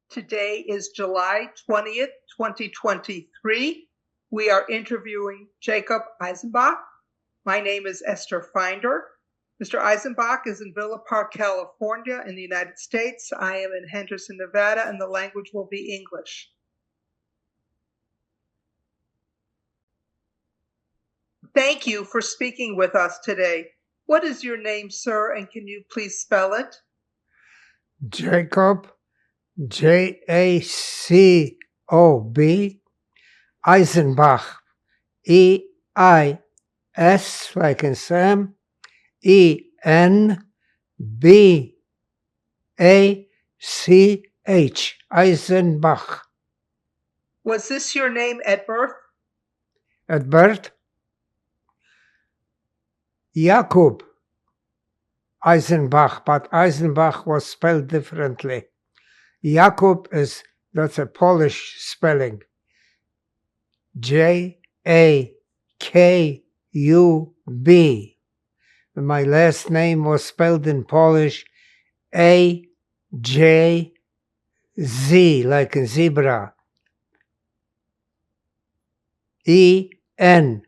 Today is July 20th, 2023. We are interviewing Jacob Eisenbach. My name is Esther Finder. Mr. Eisenbach is in Villa Park, California in the United States. I am in Henderson, Nevada, and the language will be English. Thank you for speaking with us today. What is your name, sir, and can you please spell it? Jacob, Jacob, Eisenbach, E-I-S, like in Sam, E-N-B-A-C-H, Eisenbach. Was this your name at birth? At birth, Jakob Eisenbach, but Eisenbach was spelled differently. Jakob that's a Polish spelling. J-A-K-U-B. My last name was spelled in Polish A-J-Z, like in zebra. E-N-B-A-C-H,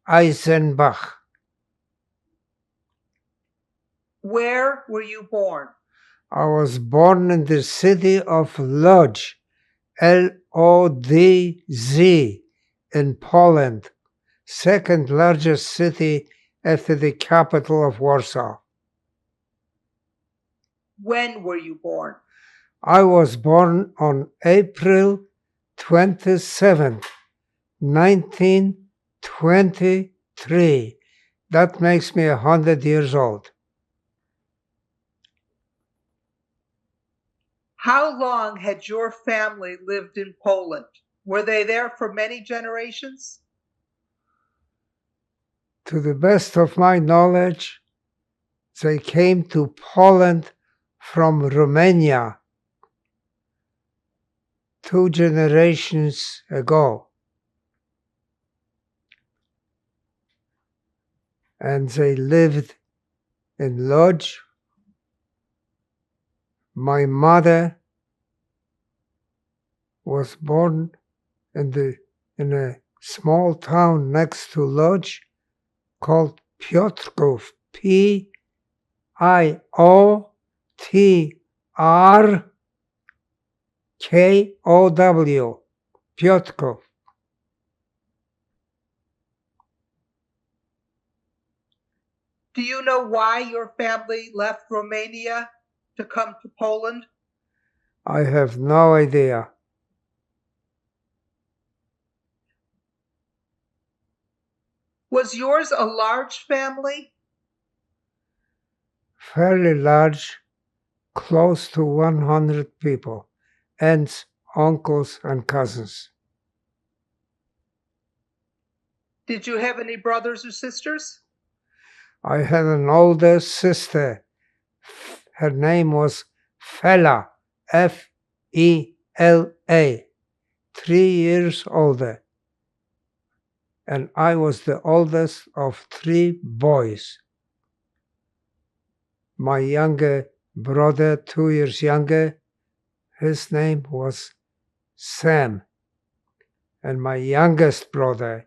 Eisenbach. Where were you born? I was born in the city of Lodz, L-O-D-Z, in Poland, second largest city after the capital of Warsaw. When were you born? I was born on April 27th, 1923. That makes me 100 years old. How long had your family lived in Poland? Were they there for many generations? To the best of my knowledge, they came to Poland from Romania 2 generations ago. And they lived in Lodz. My mother was born in a small town next to Lodz called Piotrków, P-I-O-T-R-K-O-W, Piotrków. Do you know why your family left Romania to come to Poland? I have no idea. Was yours a large family? Fairly large, close to 100 people, aunts, uncles, and cousins. Did you have any brothers or sisters? I had an older sister. Her name was Fela, F-E-L-A, 3 years older. And I was the oldest of 3 boys. My younger brother, 2 years younger, his name was Sam. And my youngest brother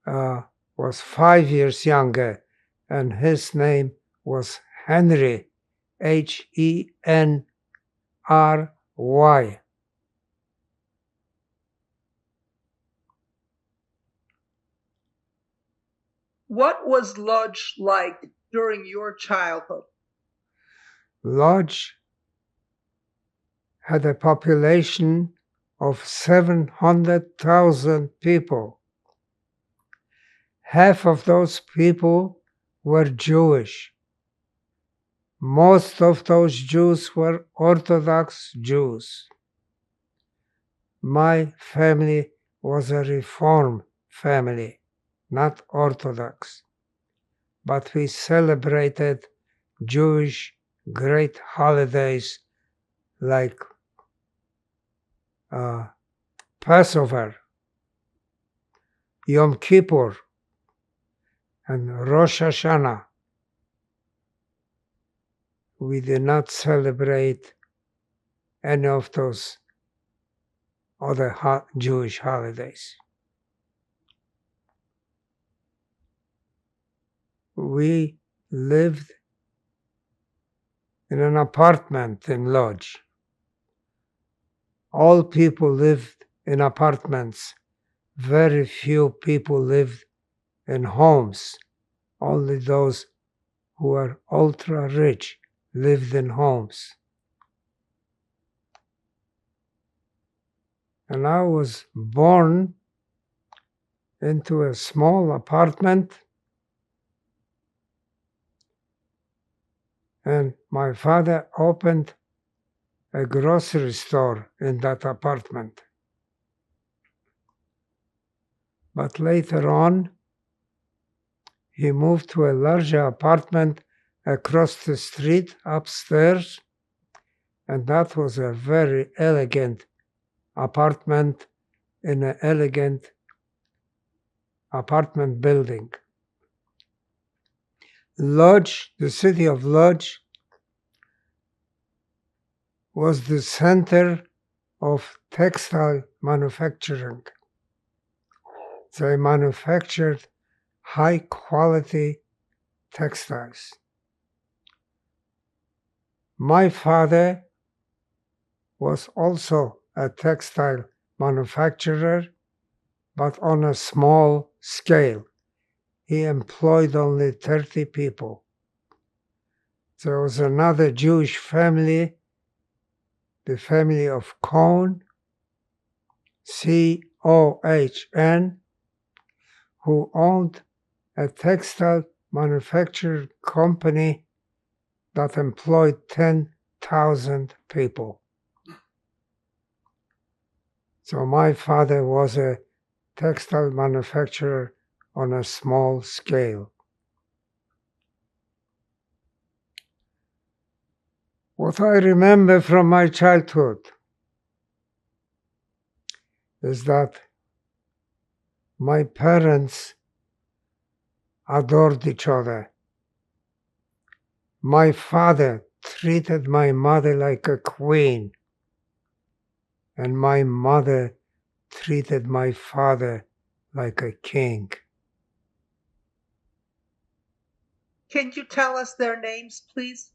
was 5 years younger, and his name was Henry, H-E-N-R-Y. What was Lodz like during your childhood? Lodz had a population of 700,000 people. Half of those people were Jewish. Most of those Jews were Orthodox Jews. My family was a Reform family, not Orthodox. But we celebrated Jewish great holidays like Passover, Yom Kippur, and Rosh Hashanah. we did not celebrate any of those other Jewish holidays. We lived in an apartment in Lodz. All people lived in apartments. Very few people lived in homes. Only those who were ultra rich lived in homes. And I was born into a small apartment, and my father opened a grocery store in that apartment. But later on, he moved to a larger apartment across the street upstairs, and that was a very elegant apartment in an elegant apartment building. Lodz, the city of Lodz, was the center of textile manufacturing. They manufactured high quality textiles. My father was also a textile manufacturer, but on a small scale. He employed only 30 people. There was another Jewish family, the family of Cohn, C-O-H-N, who owned a textile manufacturing company that employed 10,000 people. So my father was a textile manufacturer on a small scale. What I remember from my childhood is that my parents adored each other. My father treated my mother like a queen, and my mother treated my father like a king. Can you tell us their names, please?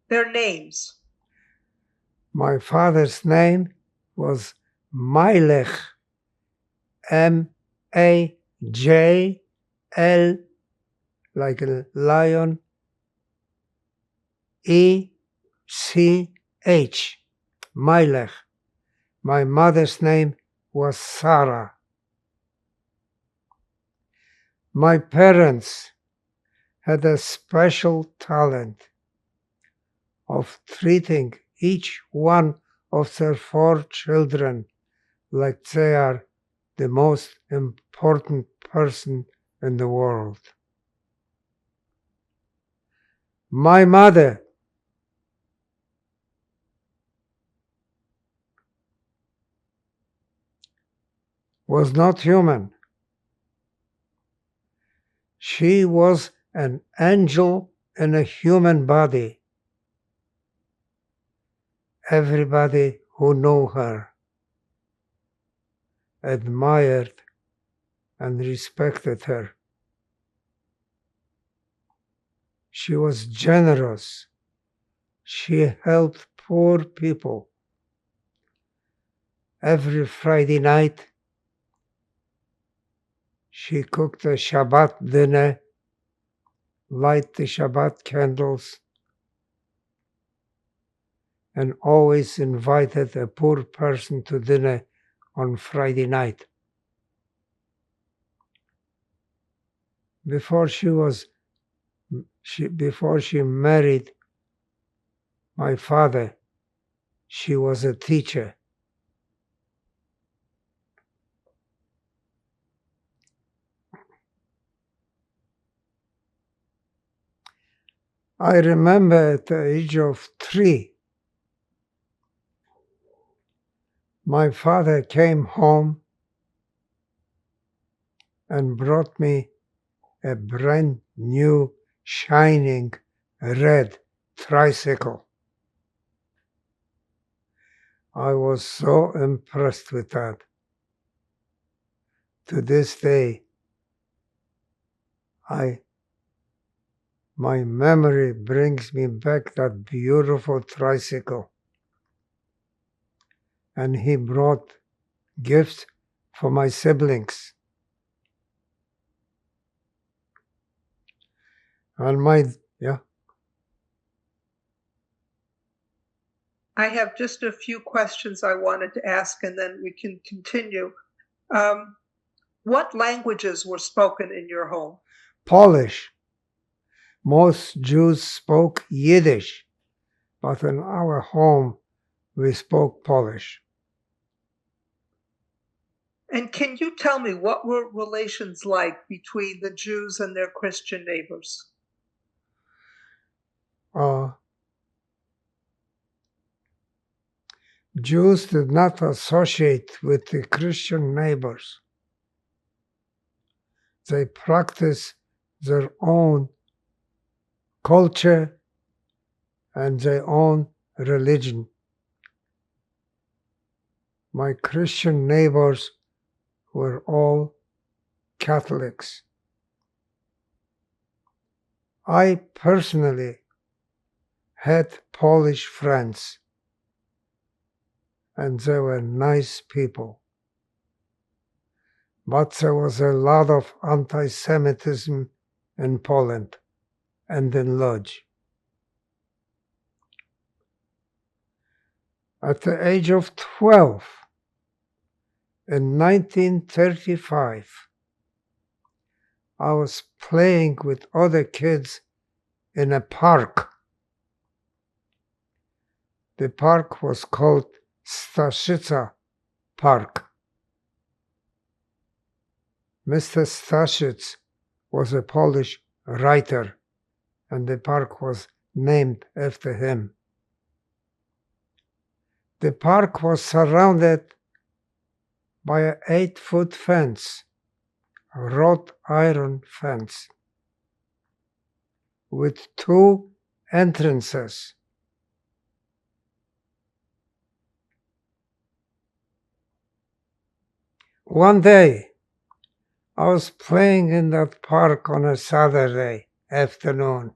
Their names. My father's name was Mailech, M-A-J-L, like a lion, E-C-H, Mailech. My mother's name was Sarah. My parents had a special talent of treating each one of their 4 children like they are the most important person in the world. My mother was not human. She was an angel in a human body. Everybody who knew her admired and respected her. She was generous. She helped poor people. Every Friday night, she cooked a Shabbat dinner, light the Shabbat candles, and always invited a poor person to dinner on Friday night. Before she married my father, she was a teacher. I remember at the age of 3, my father came home and brought me a brand new, shining, red tricycle. I was so impressed with that. To this day, my memory brings me back that beautiful tricycle. And he brought gifts for my siblings. And yeah. I have just a few questions I wanted to ask, and then we can continue. What languages were spoken in your home? Polish. Most Jews spoke Yiddish, but in our home we spoke Polish. And can you tell me what were relations like between the Jews and their Christian neighbors? Jews did not associate with the Christian neighbors. They practiced their own culture and their own religion. My Christian neighbors were all Catholics. I personally had Polish friends, and they were nice people. But there was a lot of anti-Semitism in Poland and in Łódź. At the age of 12, in 1935, I was playing with other kids in a park. The park was called Staszica Park. Mr. Staszic was a Polish writer, and the park was named after him. The park was surrounded by an 8-foot fence, a wrought iron fence, with 2 entrances. One day, I was playing in that park on a Saturday afternoon,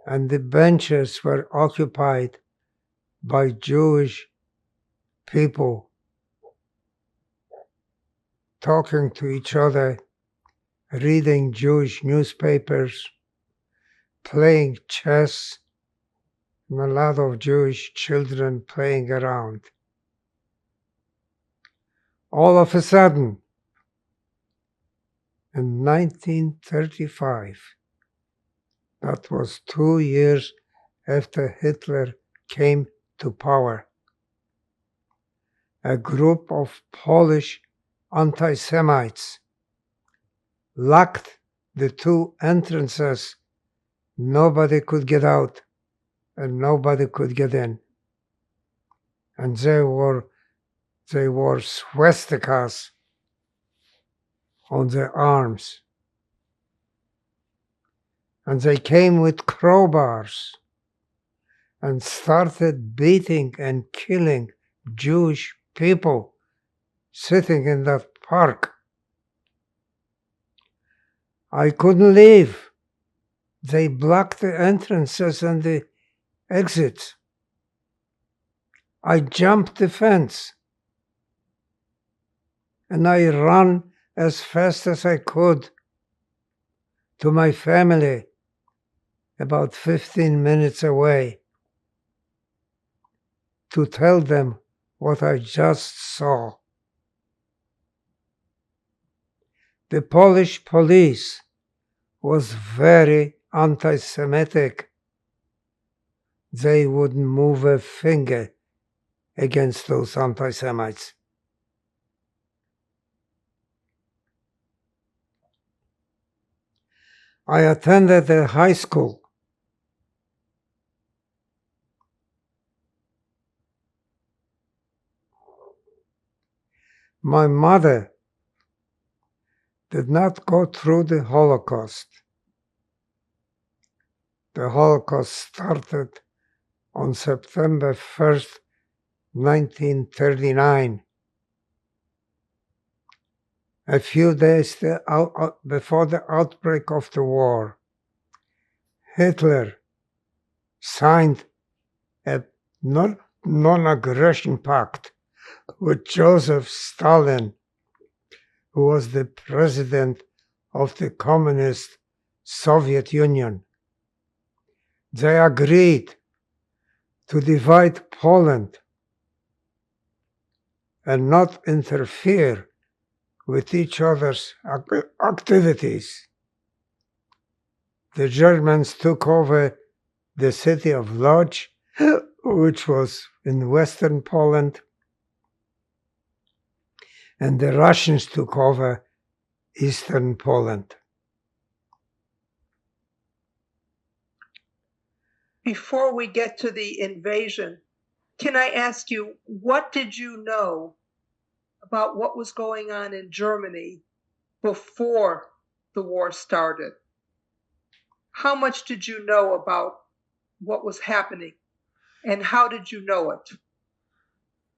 and the benches were occupied by Jewish people talking to each other, reading Jewish newspapers, playing chess, and a lot of Jewish children playing around. All of a sudden, in 1935, that was 2 years after Hitler came to power, a group of Polish anti-Semites locked the 2 entrances. Nobody could get out and nobody could get in. And they wore swastikas on their arms. And they came with crowbars and started beating and killing Jewish people sitting in that park. I couldn't leave. They blocked the entrances and the exits. I jumped the fence and I ran as fast as I could to my family, about 15 minutes away, to tell them what I just saw. The Polish police was very anti-Semitic. They wouldn't move a finger against those anti-Semites. I attended a high school. My mother did not go through the Holocaust, The Holocaust started on September 1st, 1939. A few days before the outbreak of the war, Hitler signed a non-aggression pact with Joseph Stalin, who was the president of the Communist Soviet Union. They agreed to divide Poland and not interfere with each other's activities. The Germans took over the city of Lodz, which was in western Poland, and the Russians took over eastern Poland. Before we get to the invasion, can I ask you, what did you know about what was going on in Germany before the war started? How much did you know about what was happening, and how did you know it?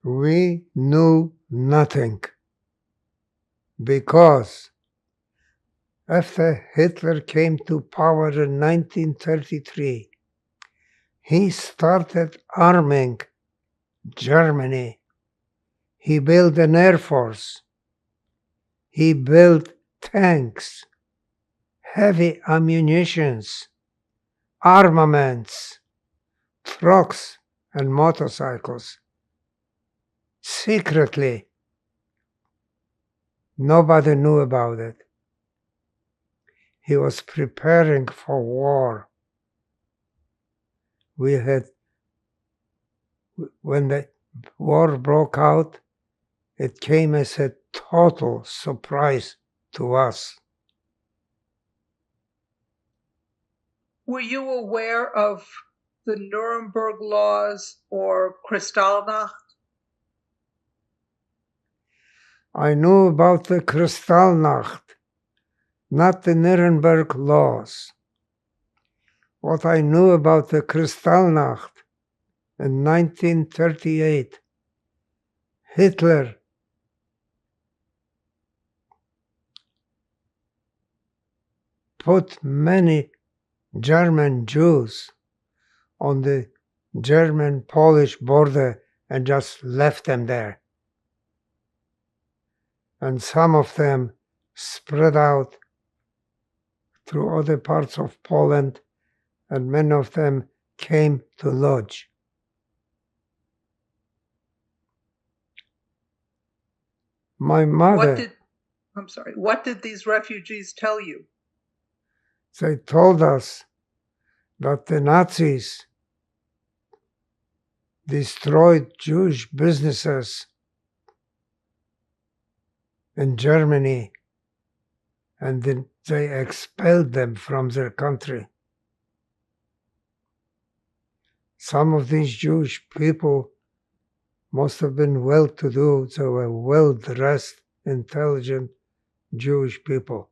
We knew nothing, because after Hitler came to power in 1933, he started arming Germany. He built an air force. He built tanks, heavy ammunitions, armaments, trucks, and motorcycles. Secretly, nobody knew about it. He was preparing for war. When the war broke out, it came as a total surprise to us. Were you aware of the Nuremberg laws or Kristallnacht? I knew about the Kristallnacht, not the Nuremberg laws. What I knew about the Kristallnacht in 1938, Hitler put many German Jews on the German-Polish border and just left them there. And some of them spread out through other parts of Poland, and many of them came to Lodz. My mother... What did these refugees tell you? They told us that the Nazis destroyed Jewish businesses in Germany, and then they expelled them from their country. Some of these Jewish people must have been well-to-do. They were well-dressed, intelligent Jewish people.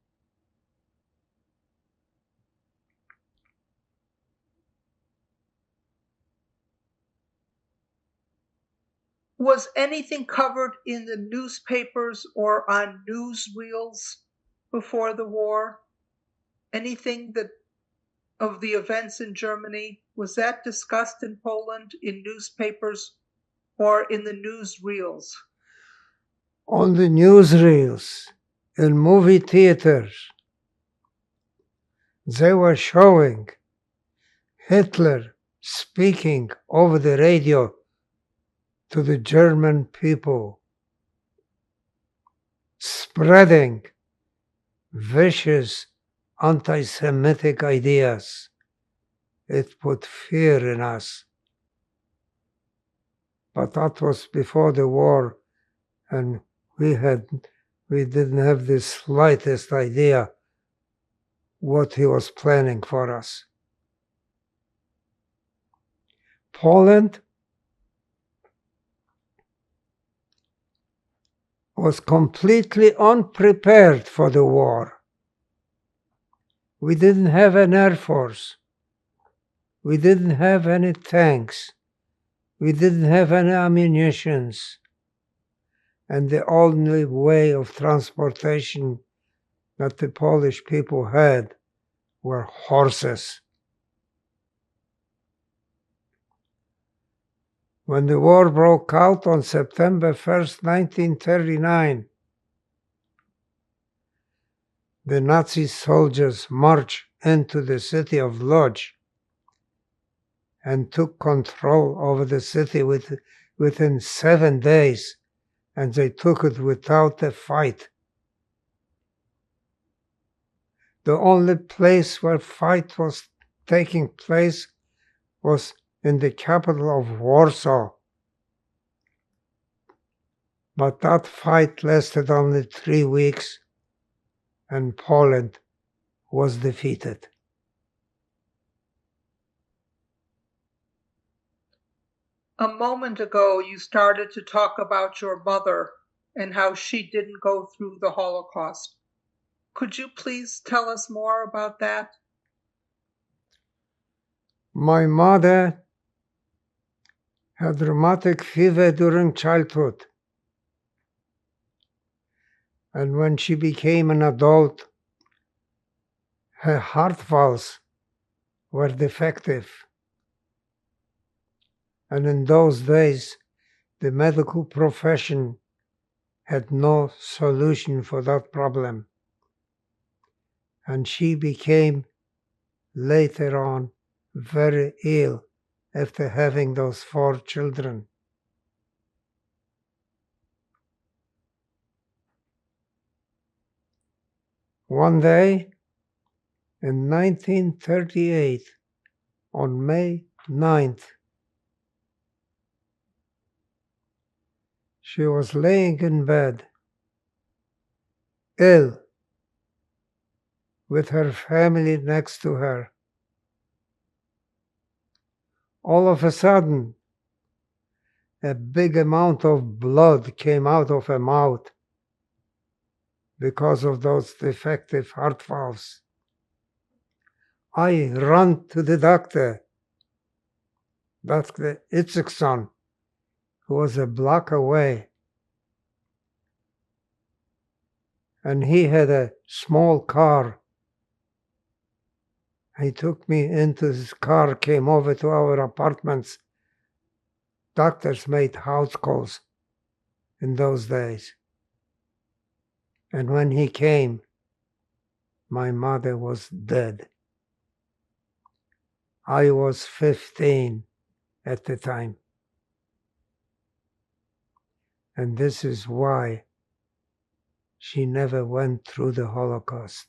Was anything covered in the newspapers or on newsreels before the war? Anything of the events in Germany, was that discussed in Poland in newspapers or in the newsreels? On the newsreels, in movie theaters, they were showing Hitler speaking over the radio to the German people, spreading vicious anti-Semitic ideas. It put fear in us. But that was before the war, and we didn't have the slightest idea what he was planning for us. Poland was completely unprepared for the war. We didn't have an air force. We didn't have any tanks. We didn't have any ammunitions. And the only way of transportation that the Polish people had were horses. When the war broke out on September 1st, 1939, the Nazi soldiers marched into the city of Lodz and took control over the city within 7 days, and they took it without a fight. The only place where fight was taking place was in the capital of Warsaw. But that fight lasted only 3 weeks, and Poland was defeated. A moment ago, you started to talk about your mother and how she didn't go through the Holocaust. Could you please tell us more about that? My mother had rheumatic fever during childhood. And when she became an adult, her heart valves were defective. And in those days, the medical profession had no solution for that problem. And she became, later on, very ill after having those 4 children. One day, in 1938, on May 9th, she was laying in bed, ill, with her family next to her. All of a sudden, a big amount of blood came out of her mouth because of those defective heart valves. I ran to the doctor, Dr. Itzikson, who was a block away. And he had a small car. He took me into his car, came over to our apartments. Doctors made house calls in those days. And when he came, my mother was dead. I was 15 at the time. And this is why she never went through the Holocaust.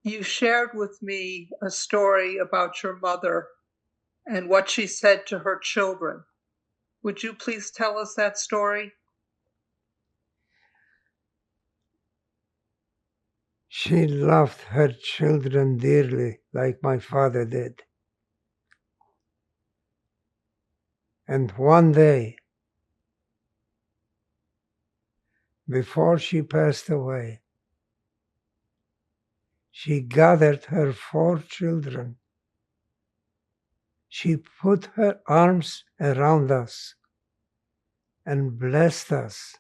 You shared with me a story about your mother and what she said to her children. Would you please tell us that story? She loved her children dearly, like my father did. And one day, before she passed away, she gathered her 4 children. She put her arms around us and blessed us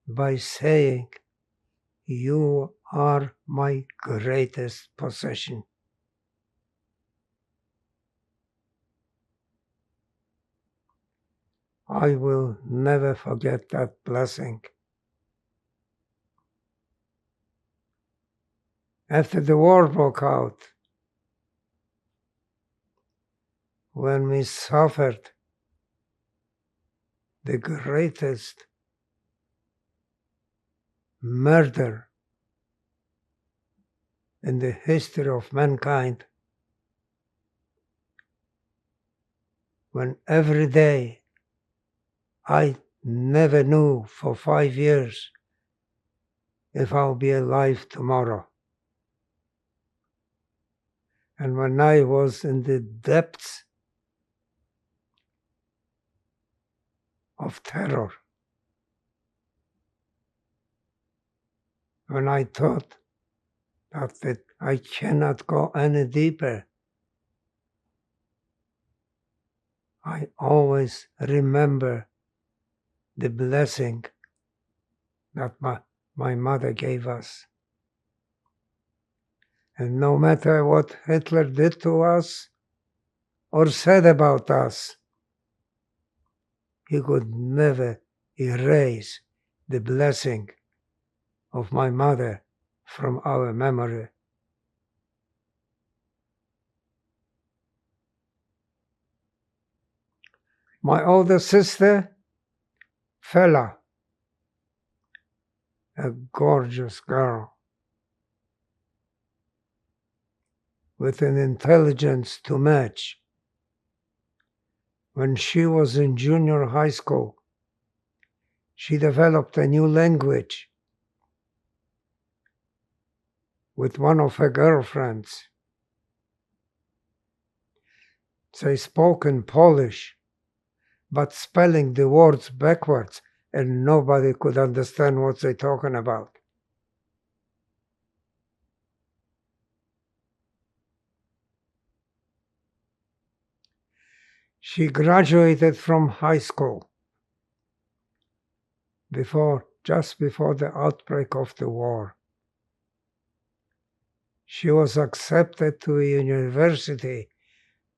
by saying, "You are my greatest possession." I will never forget that blessing. After the war broke out, when we suffered the greatest murder in the history of mankind, when every day I never knew for 5 years if I'll be alive tomorrow. And when I was in the depths of terror, when I thought that the I cannot go any deeper. I always remember the blessing that my mother gave us. And no matter what Hitler did to us or said about us, he could never erase the blessing of my mother from our memory. My older sister, Fela, a gorgeous girl with an intelligence to match. When she was in junior high school, she developed a new language with one of her girlfriends. They spoke in Polish, but spelling the words backwards, and nobody could understand what they're talking about. She graduated from high school just before the outbreak of the war. She was accepted to a university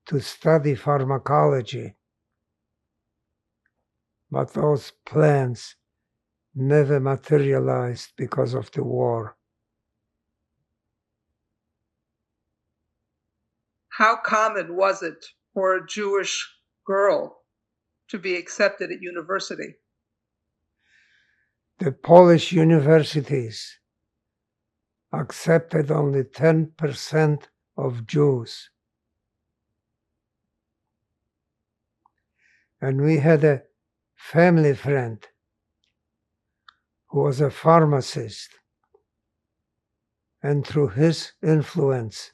to study pharmacology, but those plans never materialized because of the war. How common was it for a Jewish girl to be accepted at university? The Polish universities accepted only 10% of Jews. And we had a family friend who was a pharmacist, and through his influence,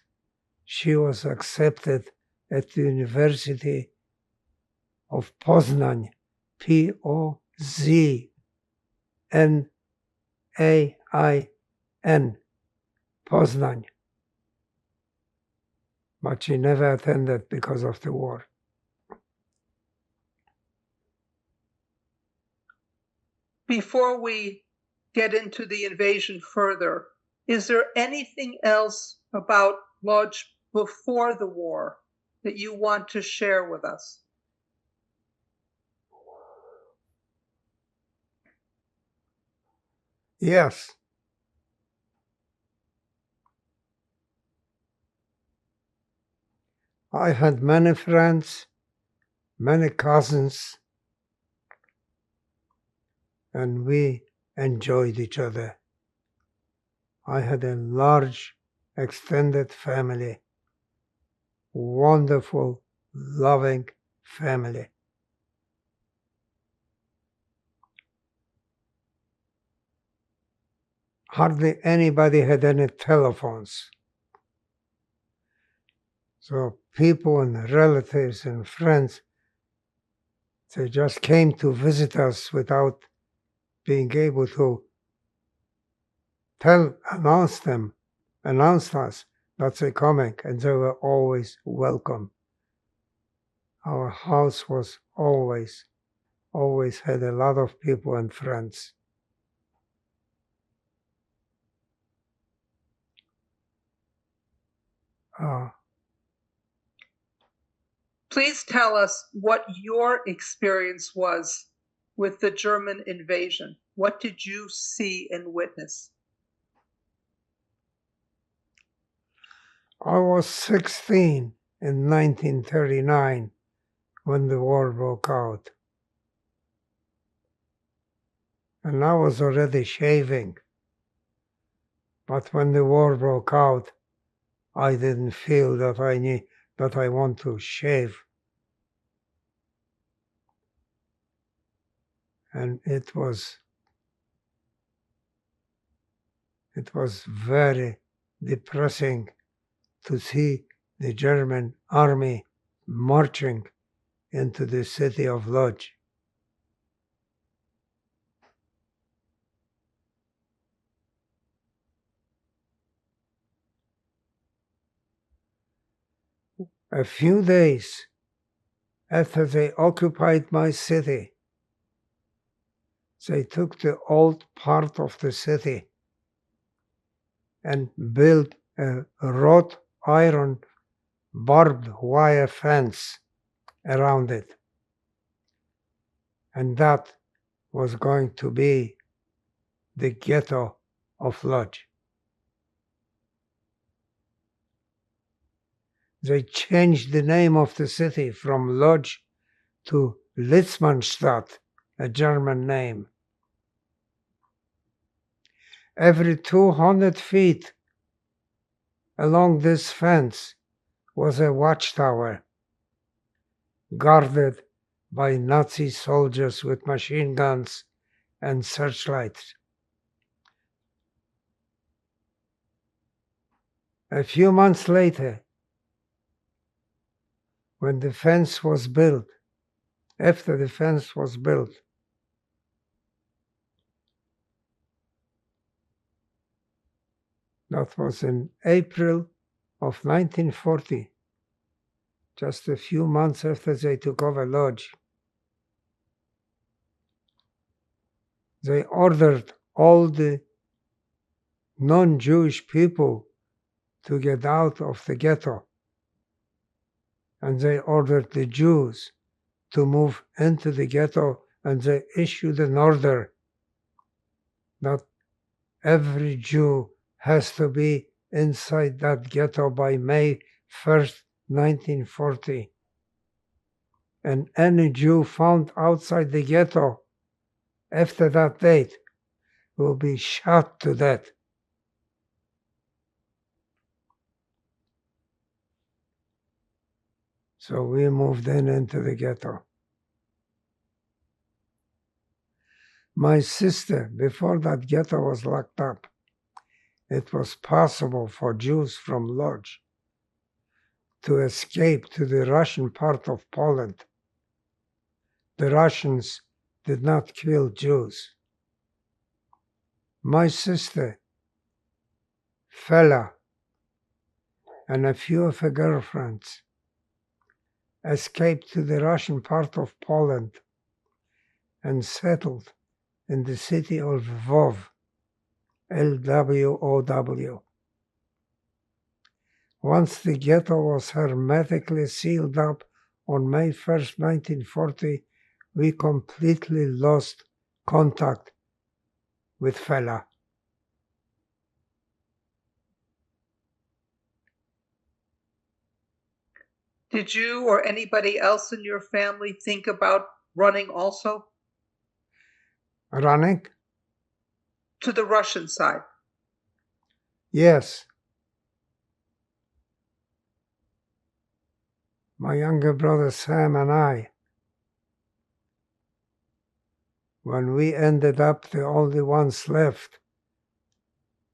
she was accepted at the University of Poznań, P-O-Z-N-A-I-N, Poznań. But she never attended because of the war. Before we get into the invasion further, is there anything else about Lodz before the war that you want to share with us? Yes. I had many friends, many cousins, and we enjoyed each other. I had a large, extended family, wonderful, loving family. Hardly anybody had any telephones. So people and relatives and friends, they just came to visit us without being able to announce us that they're coming, and they were always welcome. Our house was always had a lot of people and friends. Please tell us what your experience was with the German invasion. What did you see and witness? I was 16 in 1939 when the war broke out. And I was already shaving. But when the war broke out, I didn't feel that I want to shave. And it was very depressing to see the German army marching into the city of Lodz. A few days after they occupied my city, they took the old part of the city and built a wrought iron barbed wire fence around it. And that was going to be the ghetto of Lodz. They changed the name of the city from Lodz to Litzmannstadt, a German name. Every 200 feet along this fence was a watchtower guarded by Nazi soldiers with machine guns and searchlights. A few months later, when the fence was built, after the fence was built, that was in April of 1940, just a few months after they took over Lodz. They ordered all the non-Jewish people to get out of the ghetto. And they ordered the Jews to move into the ghetto, and they issued an order that every Jew has to be inside that ghetto by May 1st, 1940. And any Jew found outside the ghetto after that date will be shot to death. So we moved into the ghetto. My sister, before that ghetto was locked up, it was possible for Jews from Lodz to escape to the Russian part of Poland. The Russians did not kill Jews. My sister, Fela, and a few of her girlfriends escaped to the Russian part of Poland and settled in the city of Lwów, L-W-O-W. Once the ghetto was hermetically sealed up on May 1st, 1940, we completely lost contact with Fela. Did you or anybody else in your family think about running also? Running? To the Russian side? Yes. My younger brother Sam and I, when we ended up the only ones left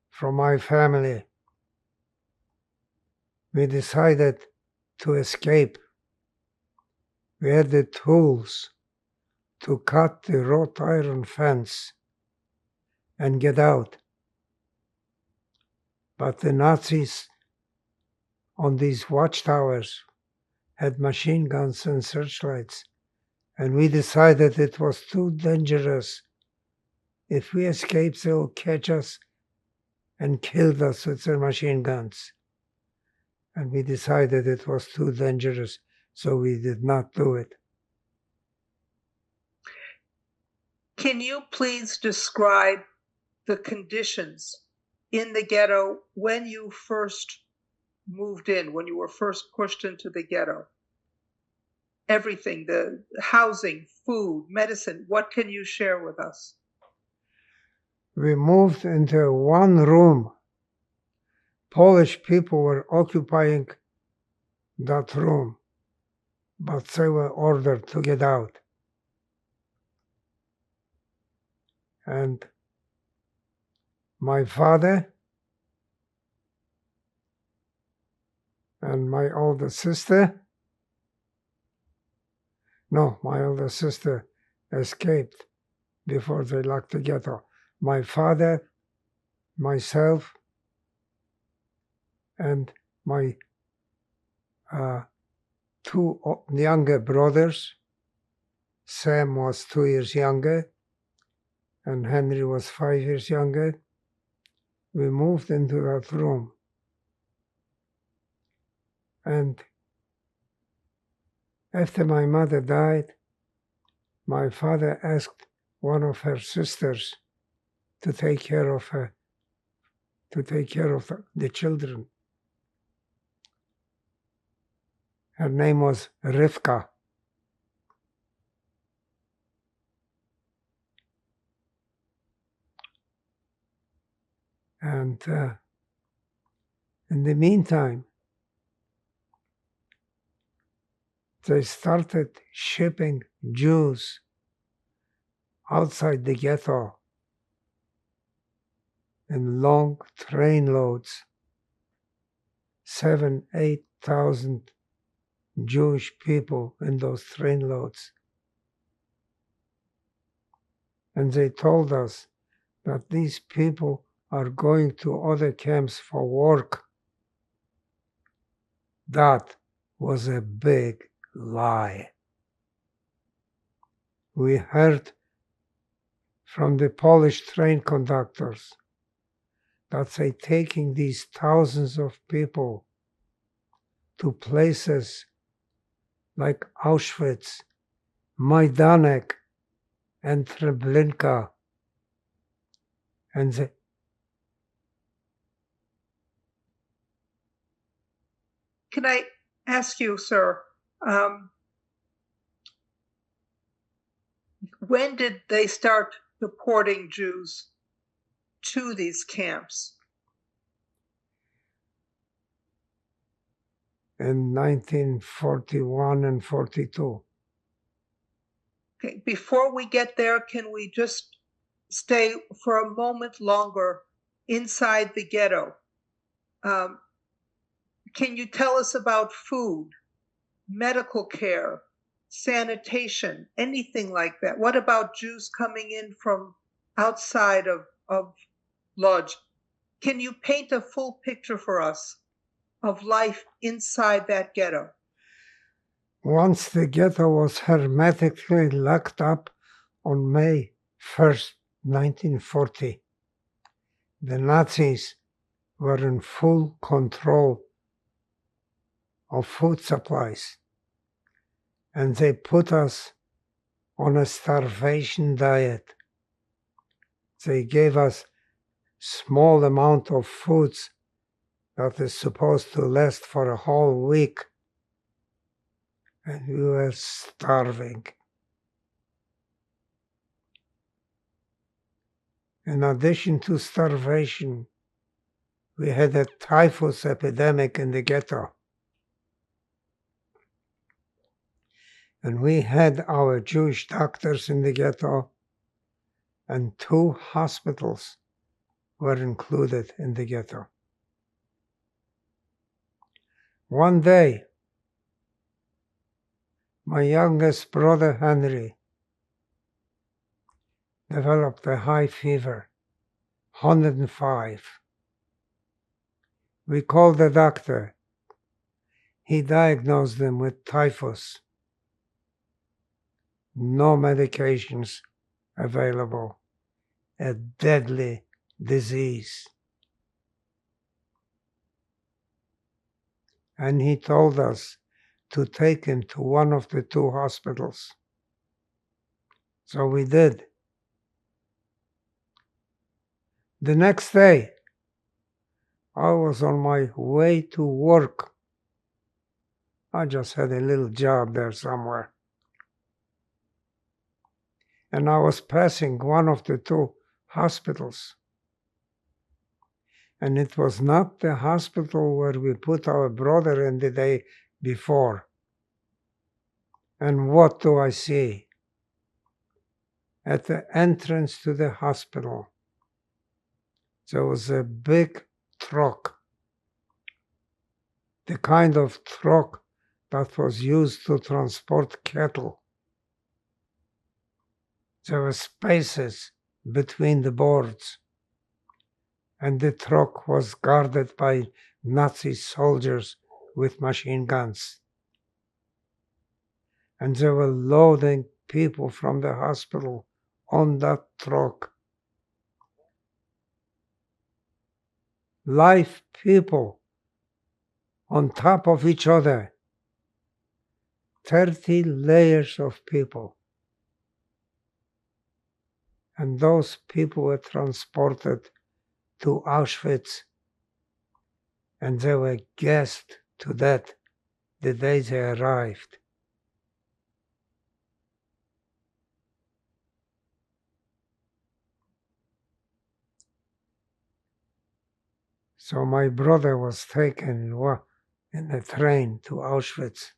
from my family, we decided to escape. We had the tools to cut the wrought iron fence and get out. But the Nazis on these watchtowers had machine guns and searchlights, and we decided it was too dangerous. If we escaped, they'll catch us and kill us with their machine guns. And we decided it was too dangerous, so we did not do it. Can you please describe the conditions in the ghetto when you first moved in, when you were first pushed into the ghetto? Everything, the housing, food, medicine, what can you share with us? We moved into one room. Polish people were occupying that room, but they were ordered to get out. And my father and my older sister, my older sister escaped before they locked the ghetto. My father, myself, and my two younger brothers. Sam was 2 years younger, and Henry was 5 years younger. We moved into that room. And after my mother died, my father asked one of her sisters to take care of her, to take care of the children. Her name was Rivka. And in the meantime, they started shipping Jews outside the ghetto in long train loads, 7,000 to 8,000 Jewish people in those train loads. And they told us that these people are going to other camps for work. That was a big lie. We heard from the Polish train conductors that they're taking these thousands of people to places like Auschwitz, Majdanek, and Treblinka. And Can I ask you, sir, when did they start deporting Jews to these camps? In 1941 and 42. Okay, before we get there, can we just stay for a moment longer inside the ghetto? Can you tell us about food, medical care, sanitation, anything like that? What about Jews coming in from outside of Lodz? Can you paint a full picture for us of life inside that ghetto? Once the ghetto was hermetically locked up on May 1st, 1940, the Nazis were in full control of food supplies, and they put us on a starvation diet. They gave us small amount of foods that is supposed to last for a whole week, and we were starving. In addition to starvation, we had a typhus epidemic in the ghetto. And we had our Jewish doctors in the ghetto, and 2 hospitals were included in the ghetto. One day, my youngest brother Henry developed a high fever, 105. We called the doctor. He diagnosed him with typhus. No medications available. A deadly disease. And he told us to take him to one of the 2 hospitals. So we did. The next day, I was on my way to work. I just had a little job there somewhere. And I was passing one of the 2 hospitals. And it was not the hospital where we put our brother in the day before. And what do I see? At the entrance to the hospital, there was a big truck, the kind of truck that was used to transport cattle. There were spaces between the boards, and the truck was guarded by Nazi soldiers with machine guns. And they were loading people from the hospital on that truck. Live people on top of each other. 30 layers of people. And those people were transported to Auschwitz, and they were gassed to death the day they arrived. So my brother was taken in a train to Auschwitz.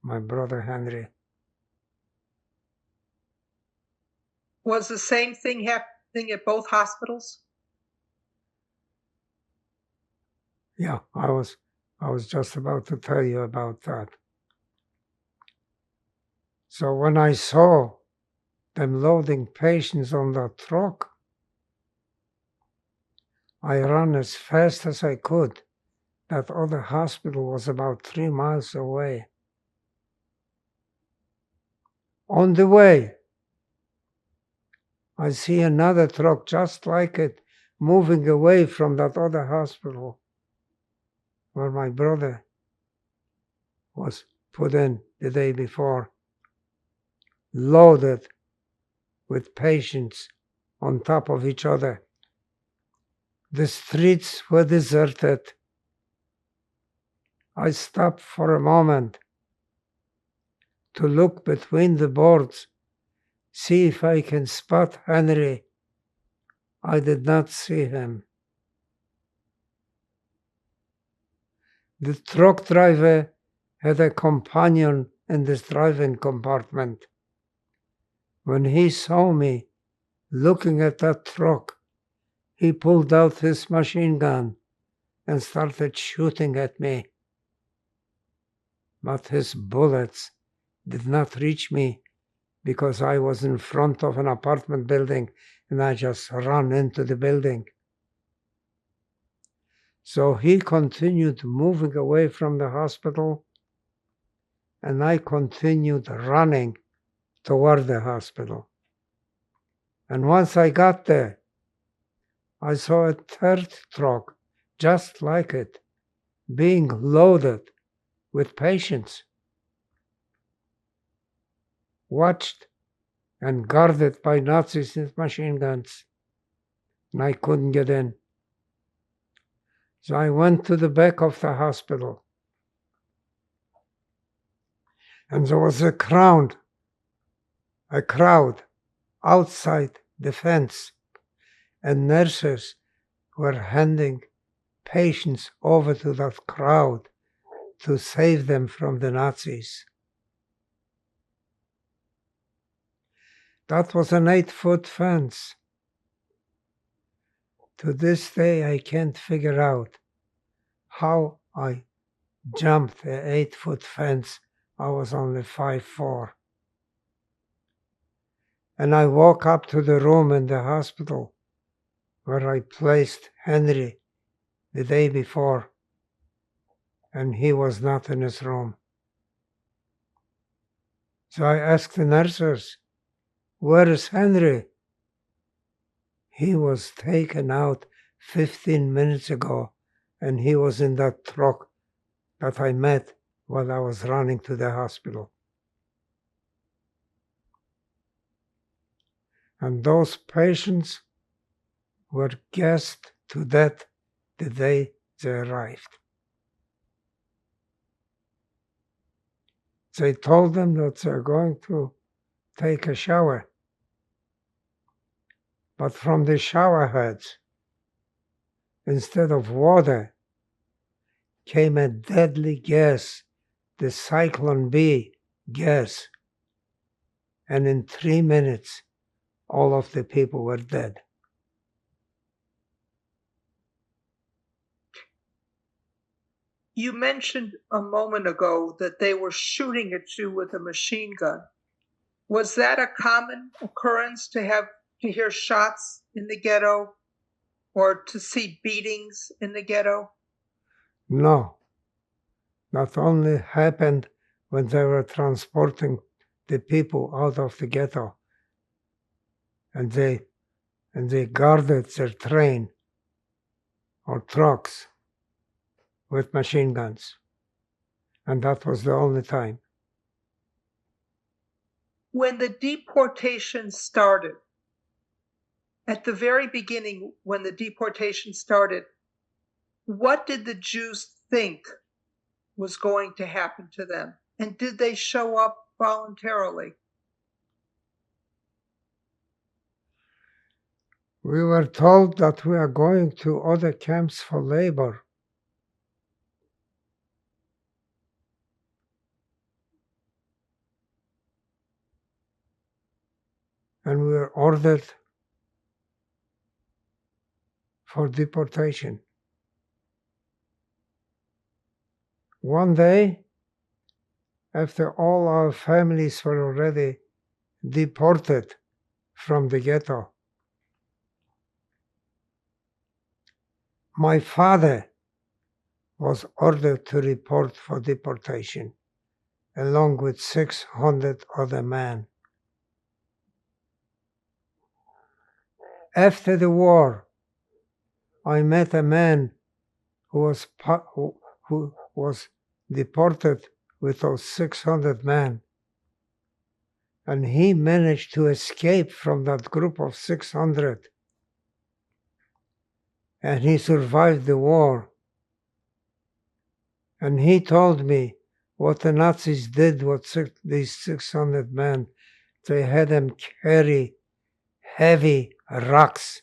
My brother Henry. Was the same thing happening at both hospitals? Yeah, I was just about to tell you about that. So when I saw them loading patients on that truck, I ran as fast as I could. That other hospital was about 3 miles away. On the way, I see another truck just like it moving away from that other hospital where my brother was put in the day before, loaded with patients on top of each other. The streets were deserted. I stopped for a moment to look between the boards, see if I can spot Henry. I did not see him. The truck driver had a companion in this driving compartment. When he saw me looking at that truck, he pulled out his machine gun and started shooting at me. But his bullets did not reach me because I was in front of an apartment building and I just ran into the building. So he continued moving away from the hospital, and I continued running toward the hospital. And once I got there, I saw a third truck, just like it, being loaded with patients, watched and guarded by Nazis with machine guns. And I couldn't get in. So I went to the back of the hospital. And there was a crowd outside the fence. And nurses were handing patients over to that crowd to save them from the Nazis. That was an 8-foot fence. To this day, I can't figure out how I jumped an 8-foot fence. I was only 5'4". And I walk up to the room in the hospital where I placed Henry the day before, and he was not in his room. So I asked the nurses, "Where is Henry?" He was taken out 15 minutes ago, and he was in that truck that I met while I was running to the hospital. And those patients were gassed to death the day they arrived. They told them that they're going to take a shower. But from the shower heads, instead of water, came a deadly gas, the Zyklon B gas. And in 3 minutes, all of the people were dead. You mentioned a moment ago that they were shooting at you with a machine gun. Was that a common occurrence to hear shots in the ghetto or to see beatings in the ghetto? No, That only happened when they were transporting the people out of the ghetto, and they guarded their train or trucks with machine guns. And that was the only time. When the deportation started, at the very beginning, when the deportation started, what did the Jews think was going to happen to them? And did they show up voluntarily? We were told that we are going to other camps for labor. And we were ordered for deportation. One day, after all our families were already deported from the ghetto, my father was ordered to report for deportation, along with 600 other men. After the war, I met a man who was deported with those 600 men, and he managed to escape from that group of 600, and he survived the war. And he told me what the Nazis did with these 600 men. They had them carry heavy rocks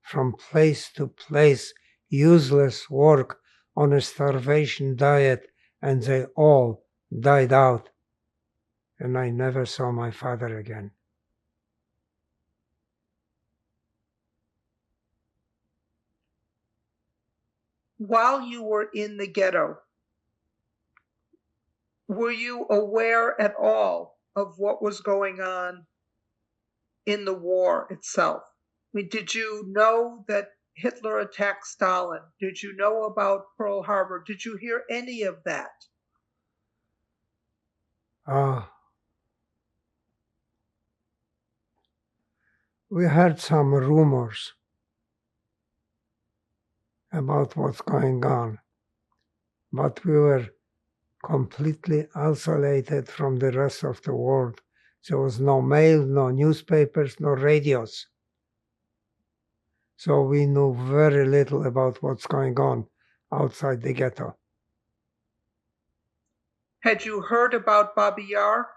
from place to place, useless work on a starvation diet, and they all died out. And I never saw my father again. While you were in the ghetto, were you aware at all of what was going on in the war itself? I mean, did you know that Hitler attacked Stalin? Did you know about Pearl Harbor? Did you hear any of that? We heard some rumors about what's going on, but we were completely isolated from the rest of the world. There was no mail, no newspapers, no radios. So we knew very little about what's going on outside the ghetto. Had you heard about Babi Yar?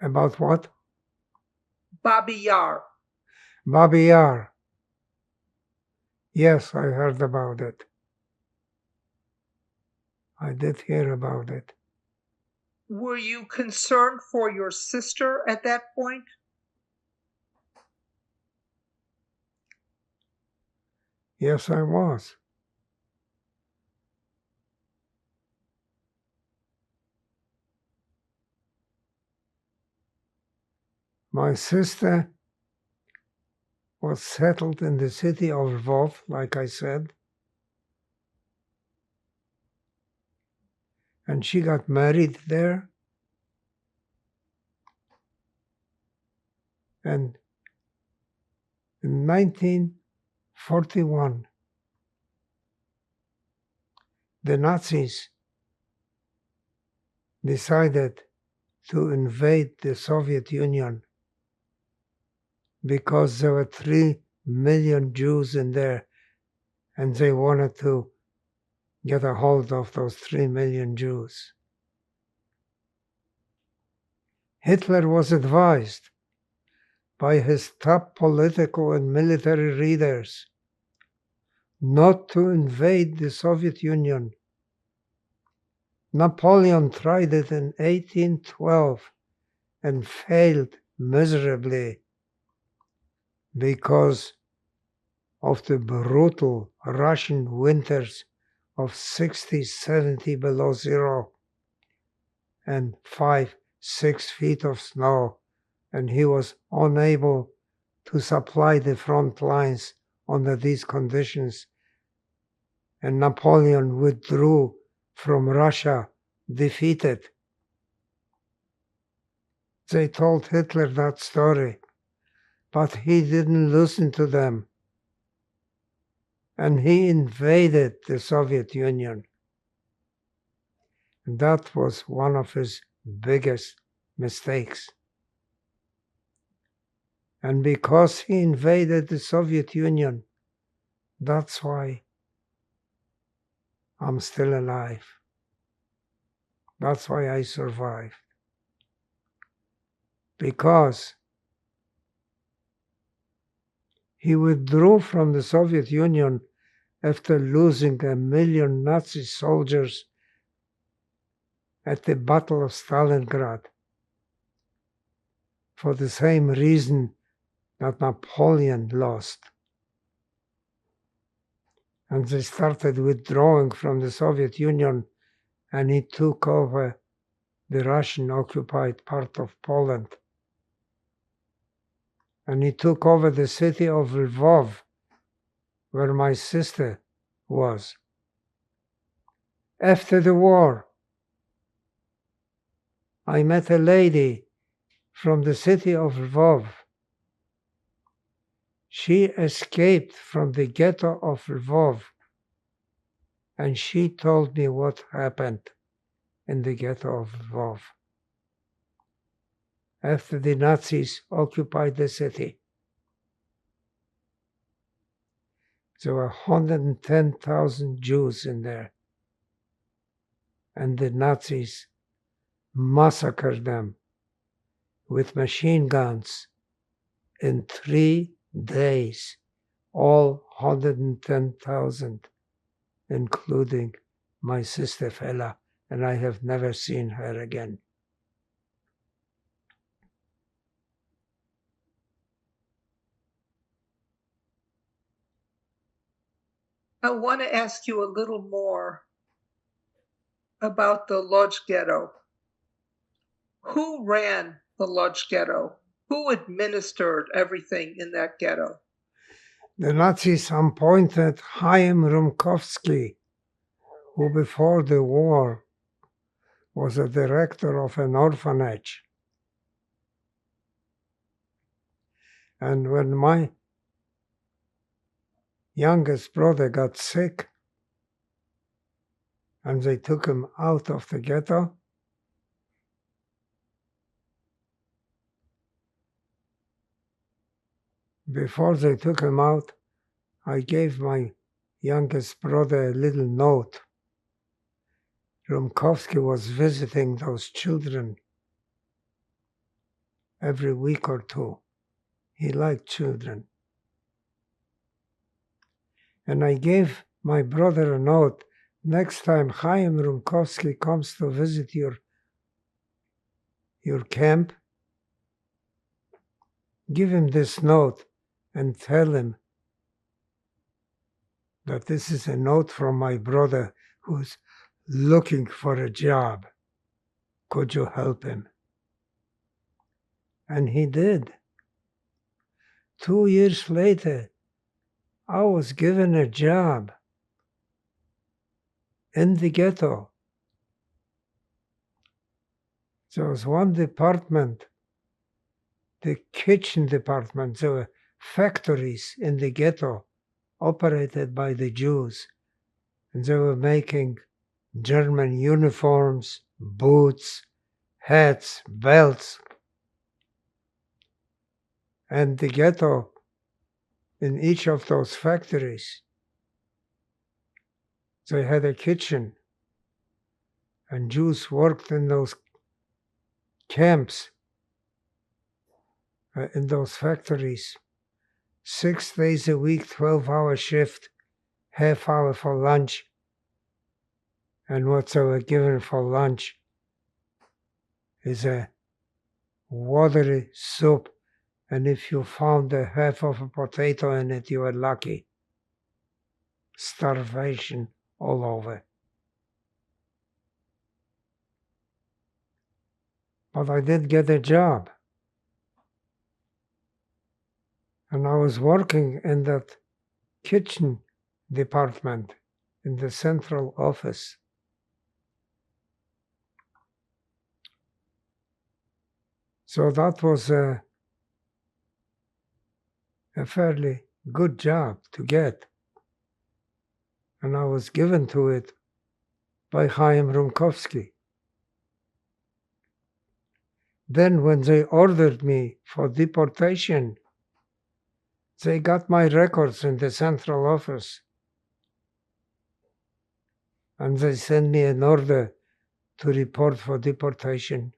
About what? Babi Yar. Babi Yar. Yes, I heard about it. I did hear about it. Were you concerned for your sister at that point? Yes, I was. My sister was settled in the city of Lvov, like I said, and she got married there. And in 1941, the Nazis decided to invade the Soviet Union because there were 3 million Jews in there, and they wanted to get a hold of those 3 million Jews. Hitler was advised by his top political and military leaders not to invade the Soviet Union. Napoleon tried it in 1812 and failed miserably because of the brutal Russian winters of 60, 70 below zero and 5, 6 feet of snow, and he was unable to supply the front lines under these conditions. And Napoleon withdrew from Russia defeated. They told Hitler that story, but he didn't listen to them. And he invaded the Soviet Union. And that was one of his biggest mistakes. And because he invaded the Soviet Union, that's why I'm still alive. That's why I survived. Because he withdrew from the Soviet Union after losing 1 million Nazi soldiers at the Battle of Stalingrad, for the same reason that Napoleon lost. And they started withdrawing from the Soviet Union, and he took over the Russian-occupied part of Poland. And he took over the city of Lvov, where my sister was. After the war, I met a lady from the city of Lvov. She escaped from the ghetto of Lvov, and she told me what happened in the ghetto of Lvov after the Nazis occupied the city. There were 110,000 Jews in there, and the Nazis massacred them with machine guns in 3 days, all 110,000, including my sister Fela, and I have never seen her again. I want to ask you a little more about the Lodz Ghetto. Who ran the Lodz Ghetto? Who administered everything in that ghetto? The Nazis appointed Chaim Rumkowski, who before the war was a director of an orphanage. And when my youngest brother got sick and they took him out of the ghetto, before they took him out, I gave my youngest brother a little note. Rumkowski was visiting those children every week or two. He liked children. And I gave my brother a note. Next time Chaim Rumkowski comes to visit your camp, give him this note and tell him that this is a note from my brother who's looking for a job. Could you help him? And he did. 2 years later, I was given a job in the ghetto. There was one department, the kitchen department. There were factories in the ghetto operated by the Jews. And they were making German uniforms, boots, hats, belts. And the ghetto, in each of those factories, they had a kitchen. And Jews worked in those camps, in those factories, 6 days a week, 12-hour shift, half hour for lunch. And what they were given for lunch is a watery soup. And if you found a half of a potato in it, you were lucky. Starvation all over. But I did get a job. And I was working in that kitchen department in the central office. So that was a fairly good job to get. And I was given to it by Chaim Rumkowski. Then when they ordered me for deportation, they got my records in the central office. And they sent me an order to report for deportation.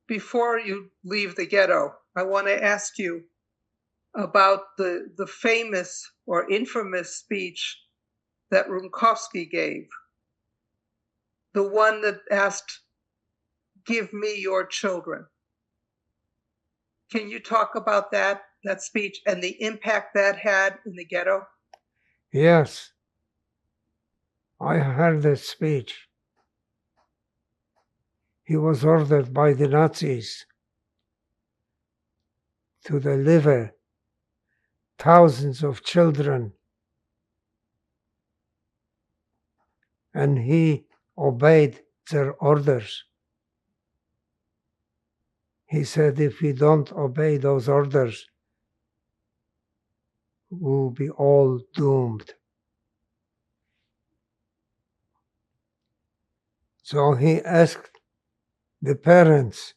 Before you leave the ghetto, I want to ask you about the famous or infamous speech that Rumkowski gave, the one that asked, "Give me your children." Can you talk about that speech and the impact that had in the ghetto? Yes, I heard that speech. He was ordered by the Nazis to deliver thousands of children, and he obeyed their orders. He said, if we don't obey those orders, we'll be all doomed. So he asked the parents,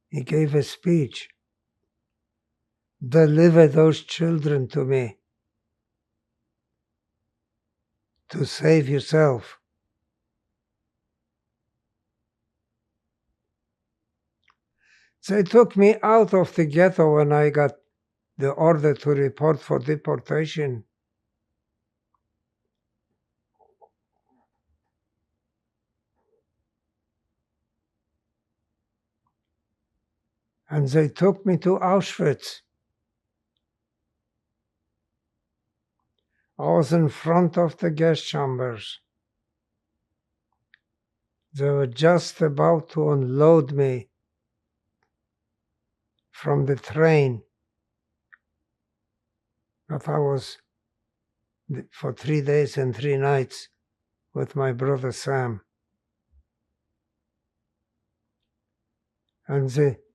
he gave a speech, deliver those children to me to save yourself. They took me out of the ghetto when I got the order to report for deportation. And they took me to Auschwitz. I was in front of the gas chambers. They were just about to unload me from the train that I was for 3 days and 3 nights with my brother Sam. And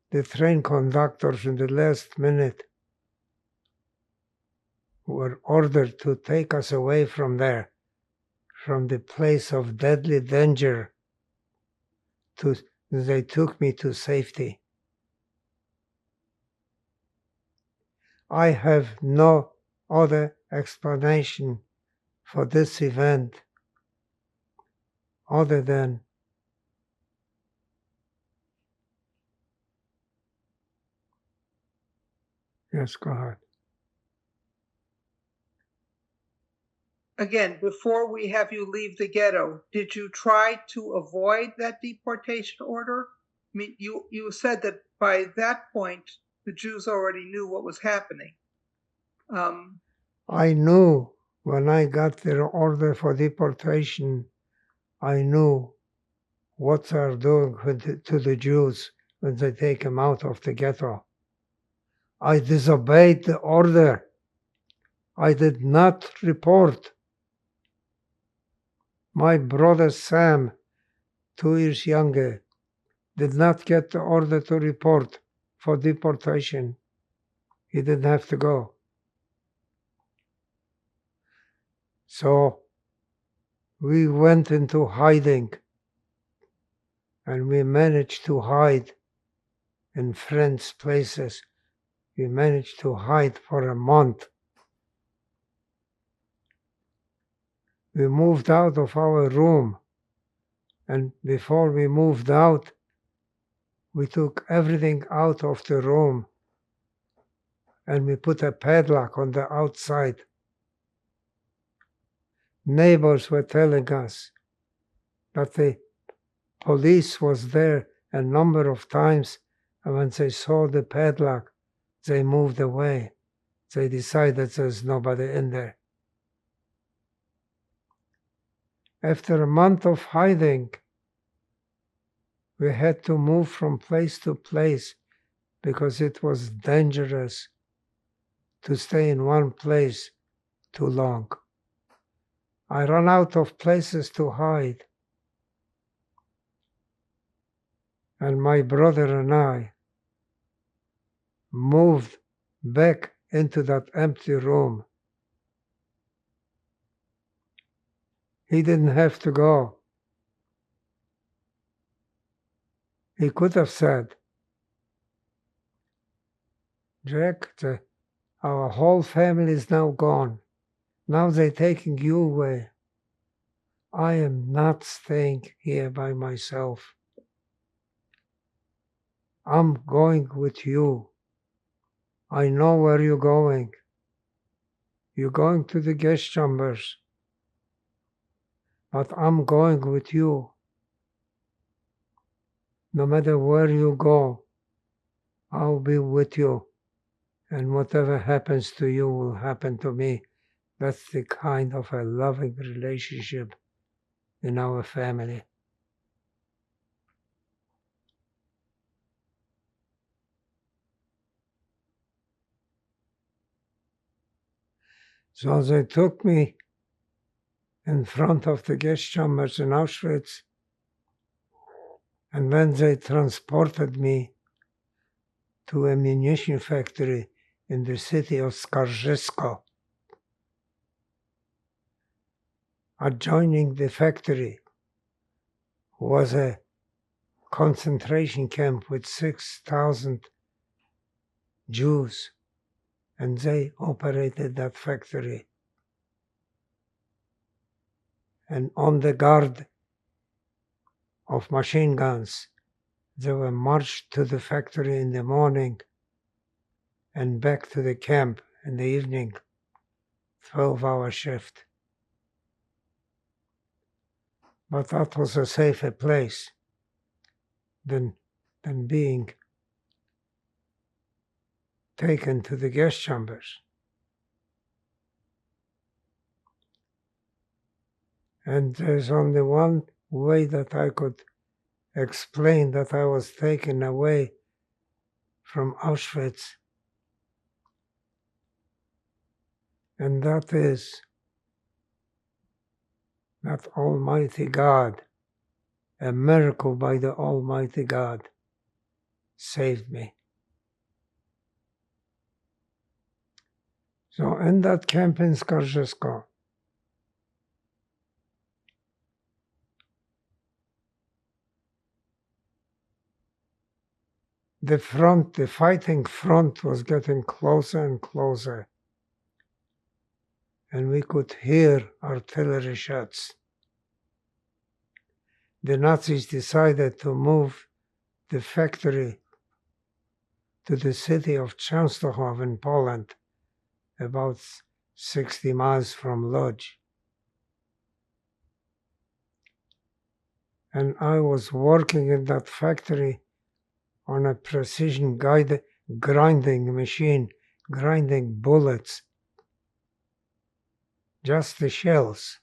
the train conductors in the last minute were ordered to take us away from there, from the place of deadly danger. They took me to safety. I have no other explanation for this event other than yes, go ahead. Again, before we have you leave the ghetto, did you try to avoid that deportation order? I mean, you said that by that point, the Jews already knew what was happening. I knew when I got their order for deportation, I knew what they're doing to the Jews when they take them out of the ghetto. I disobeyed the order. I did not report. My brother Sam, 2 years younger, did not get the order to report for deportation. He didn't have to go. So we went into hiding, and we managed to hide in friends' places. We managed to hide for a month. We moved out of our room, and before we moved out, we took everything out of the room and we put a padlock on the outside. Neighbors were telling us that the police was there a number of times, and when they saw the padlock, they moved away. They decided there's nobody in there. After a month of hiding, we had to move from place to place because it was dangerous to stay in one place too long. I ran out of places to hide. And my brother and I moved back into that empty room. He didn't have to go. He could have said, Jack, our whole family is now gone. Now they're taking you away. I am not staying here by myself. I'm going with you. I know where you're going. You're going to the guest chambers. But I'm going with you. No matter where you go, I'll be with you. And whatever happens to you will happen to me. That's the kind of a loving relationship in our family. So they took me in front of the guest chambers in Auschwitz, and then they transported me to a munition factory in the city of Skarżysko. Adjoining the factory was a concentration camp with 6,000 Jews, and they operated that factory. And on the guard of machine guns, they were marched to the factory in the morning and back to the camp in the evening, 12-hour shift. But that was a safer place than being taken to the gas chambers. And there's only one way that I could explain that I was taken away from Auschwitz, and that is that Almighty God, a miracle by the Almighty God, saved me. So in that camp in Skarżysko, the fighting front was getting closer and closer, and we could hear artillery shots. The Nazis decided to move the factory to the city of Częstochowa in Poland, about 60 miles from Łódź. And I was working in that factory on a precision grinding machine, grinding bullets, just the shells.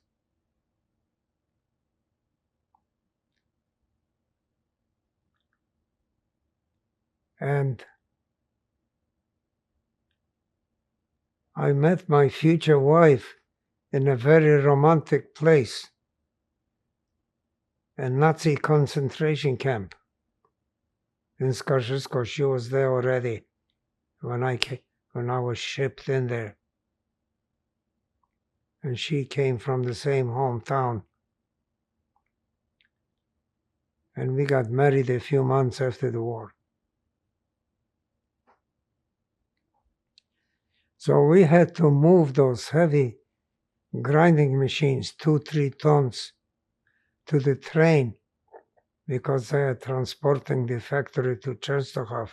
And I met my future wife in a very romantic place, a Nazi concentration camp in Skarżysko. She was there already when I was shipped in there. And she came from the same hometown. And we got married a few months after the war. So we had to move those heavy grinding machines, 2-3 tons, to the train because they are transporting the factory to Częstochowa.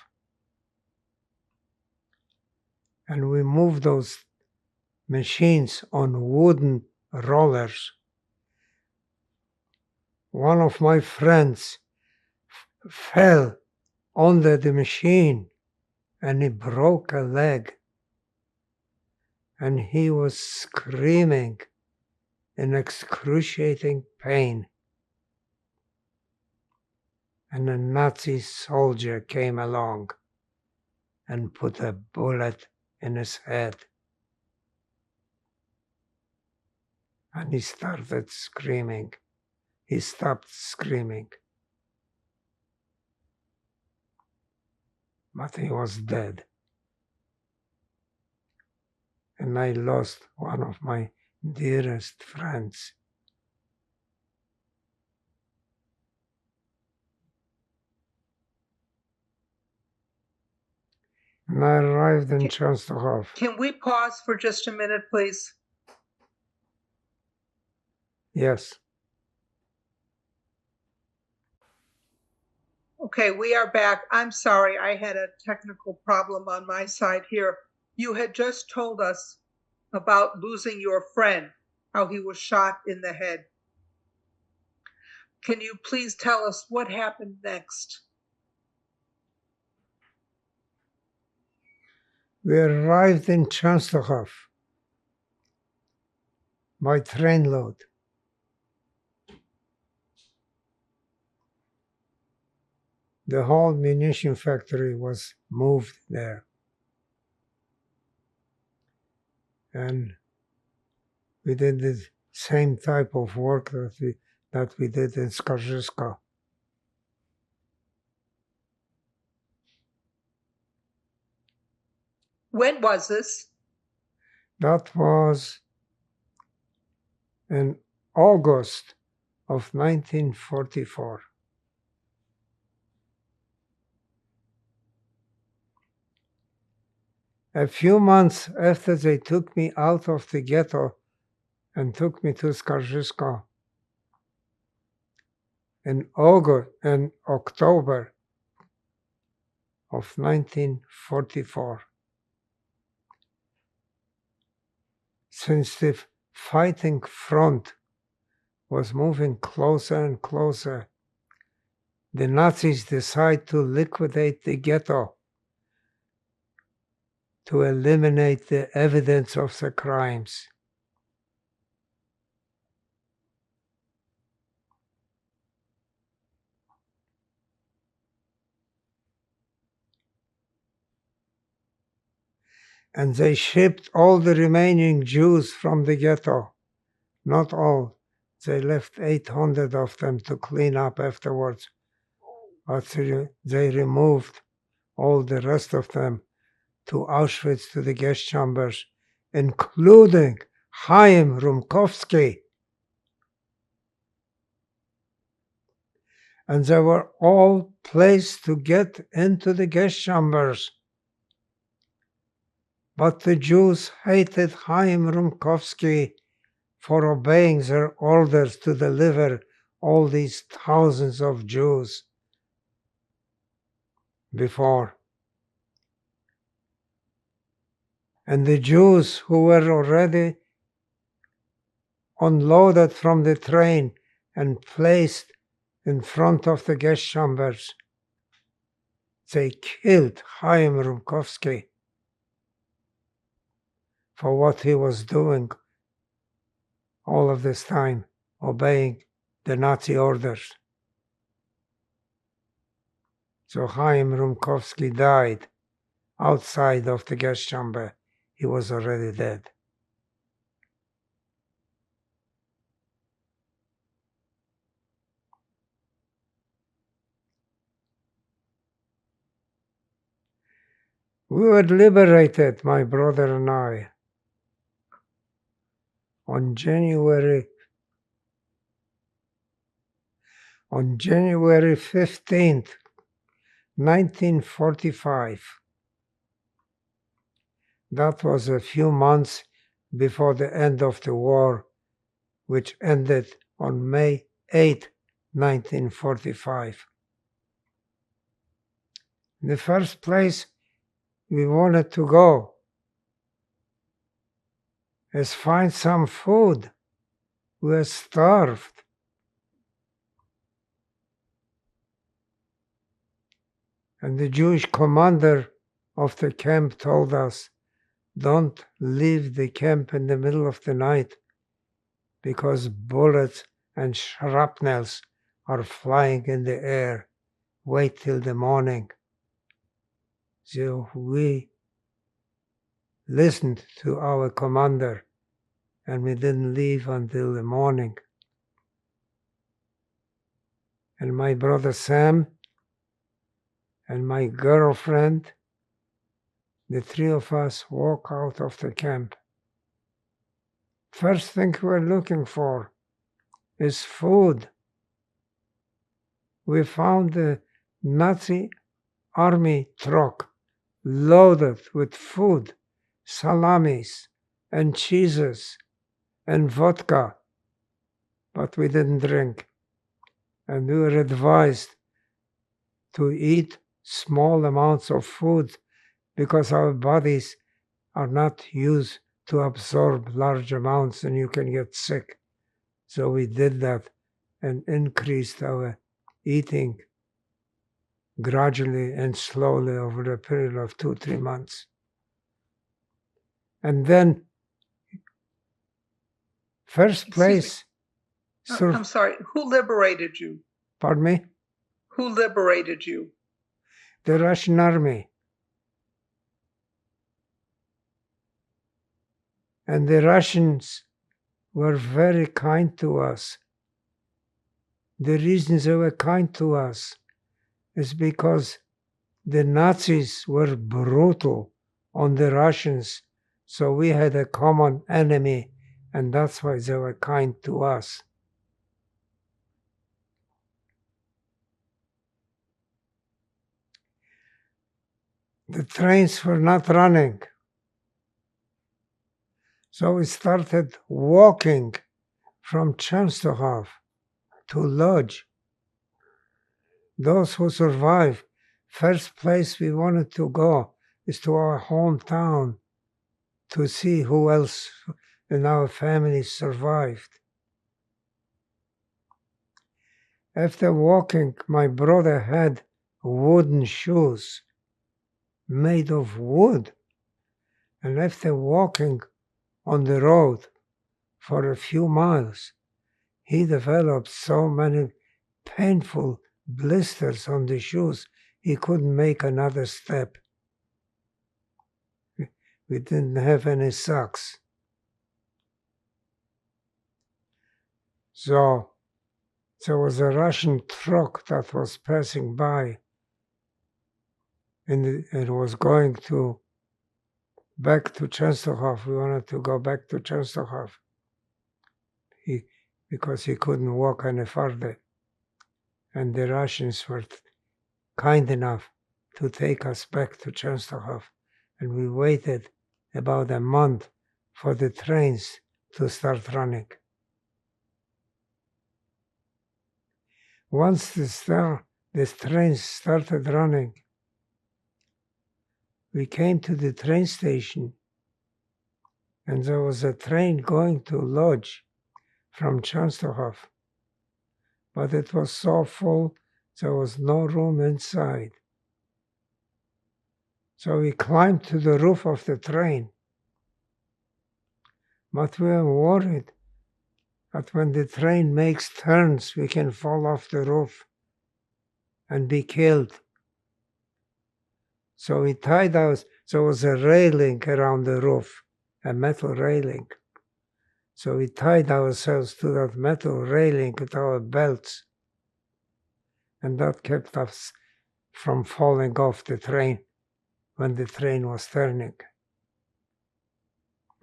And we moved those machines on wooden rollers. One of my friends fell under the machine and he broke a leg. And he was screaming in excruciating pain. And a Nazi soldier came along and put a bullet in his head. And he started screaming. He stopped screaming. but he was dead. And I lost one of my dearest friends. And I arrived in Częstochow. Can we pause for just a minute, please? Yes. Okay, we are back. I'm sorry, I had a technical problem on my side here. You had just told us about losing your friend, how he was shot in the head. Can you please tell us what happened next? We arrived in Częstochow by trainload. The whole munition factory was moved there. And we did the same type of work that we did in Skarżysko. When was this? That was in August of 1944. A few months after they took me out of the ghetto and took me to Skarżysko, in October of 1944, since the fighting front was moving closer and closer, the Nazis decided to liquidate the ghetto to eliminate the evidence of the crimes. And they shipped all the remaining Jews from the ghetto. Not all. They left 800 of them to clean up afterwards. But they removed all the rest of them to Auschwitz, to the gas chambers, including Chaim Rumkowski. And they were all placed to get into the gas chambers. But the Jews hated Chaim Rumkowski for obeying their orders to deliver all these thousands of Jews before. And the Jews who were already unloaded from the train and placed in front of the gas chambers, they killed Chaim Rumkowski for what he was doing all of this time, obeying the Nazi orders. So Chaim Rumkowski died outside of the gas chamber. He was already dead. We were liberated, my brother and I, on January 15th, 1945. That was a few months before the end of the war, which ended on May 8, 1945. In the first place, we wanted to go is find some food. We were starved. And the Jewish commander of the camp told us, don't leave the camp in the middle of the night because bullets and shrapnels are flying in the air. Wait till the morning. So we listened to our commander and we didn't leave until the morning. And my brother Sam and my girlfriend, the three of us walk out of the camp. First thing we're looking for is food. We found the Nazi army truck loaded with food, salamis and cheeses and vodka, but we didn't drink. And we were advised to eat small amounts of food because our bodies are not used to absorb large amounts and you can get sick. So we did that and increased our eating gradually and slowly over a period of 2-3 months. And then, first place. I'm sorry, who liberated you? Pardon me? Who liberated you? The Russian army. And the Russians were very kind to us. The reason they were kind to us is because the Nazis were brutal on the Russians, so we had a common enemy, and that's why they were kind to us. The trains were not running, so we started walking from Częstochow to Lodz. Those who survived, first place we wanted to go is to our hometown to see who else in our family survived. After walking, my brother had wooden shoes made of wood. And after walking on the road for a few miles, he developed so many painful blisters on the shoes, he couldn't make another step. We didn't have any socks. So there was a Russian truck that was passing by, and it was going back to Częstochow. We wanted to go back to Częstochow because he couldn't walk any further. And the Russians were kind enough to take us back to Częstochow. And we waited about a month for the trains to start running. Once the trains started running, we came to the train station, and there was a train going to Lodz from Częstochow. But it was so full, there was no room inside. So we climbed to the roof of the train. But we were worried that when the train makes turns, we can fall off the roof and be killed. So we tied us, there was a railing around the roof, a metal railing. So we tied ourselves to that metal railing with our belts. And that kept us from falling off the train when the train was turning.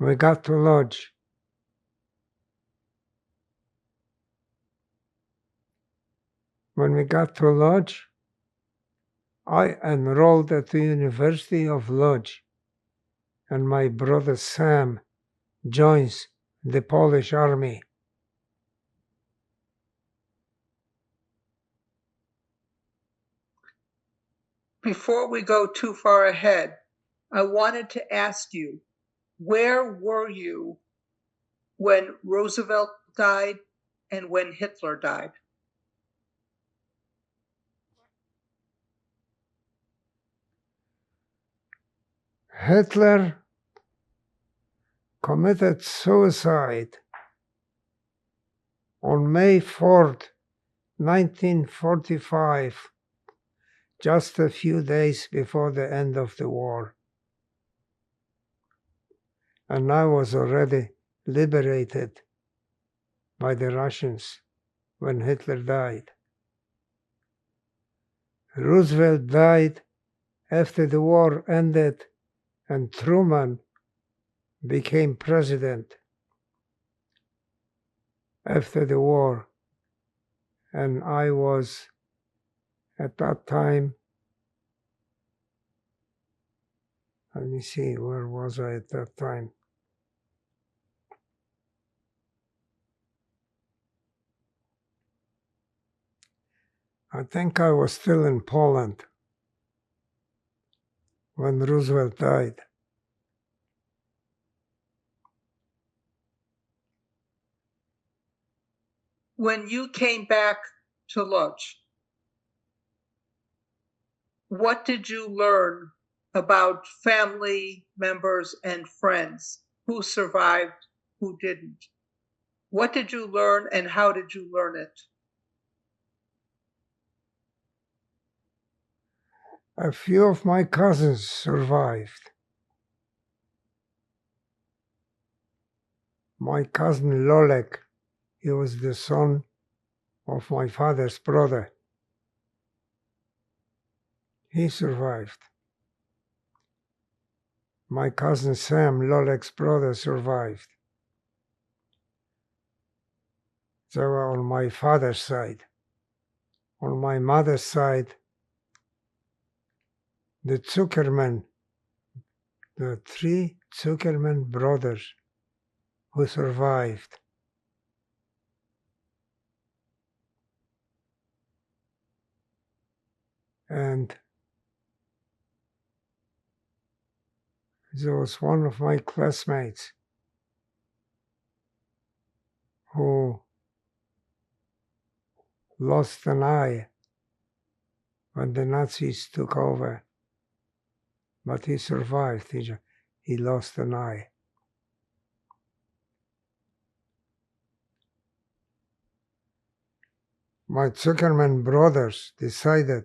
We got to Lodz. When we got to Lodz, I enrolled at the University of Lodz, and my brother Sam joins the Polish army. Before we go too far ahead, I wanted to ask you, where were you when Roosevelt died and when Hitler died? Hitler committed suicide on May 4th, 1945, just a few days before the end of the war. And I was already liberated by the Russians when Hitler died. Roosevelt died after the war ended and Truman became president after the war. And I was, at that time, let me see, where was I at that time? I think I was still in Poland when Roosevelt died. When you came back to Lodz, what did you learn about family members and friends? Who survived, who didn't? What did you learn and how did you learn it? A few of my cousins survived. My cousin Lolek, he was the son of my father's brother. He survived. My cousin Sam, Lolek's brother, survived. They were on my father's side. On my mother's side, the Zuckerman, the 3 Zuckerman brothers who survived. And there was one of my classmates who lost an eye when the Nazis took over, but he survived. He lost an eye. My Zuckerman brothers decided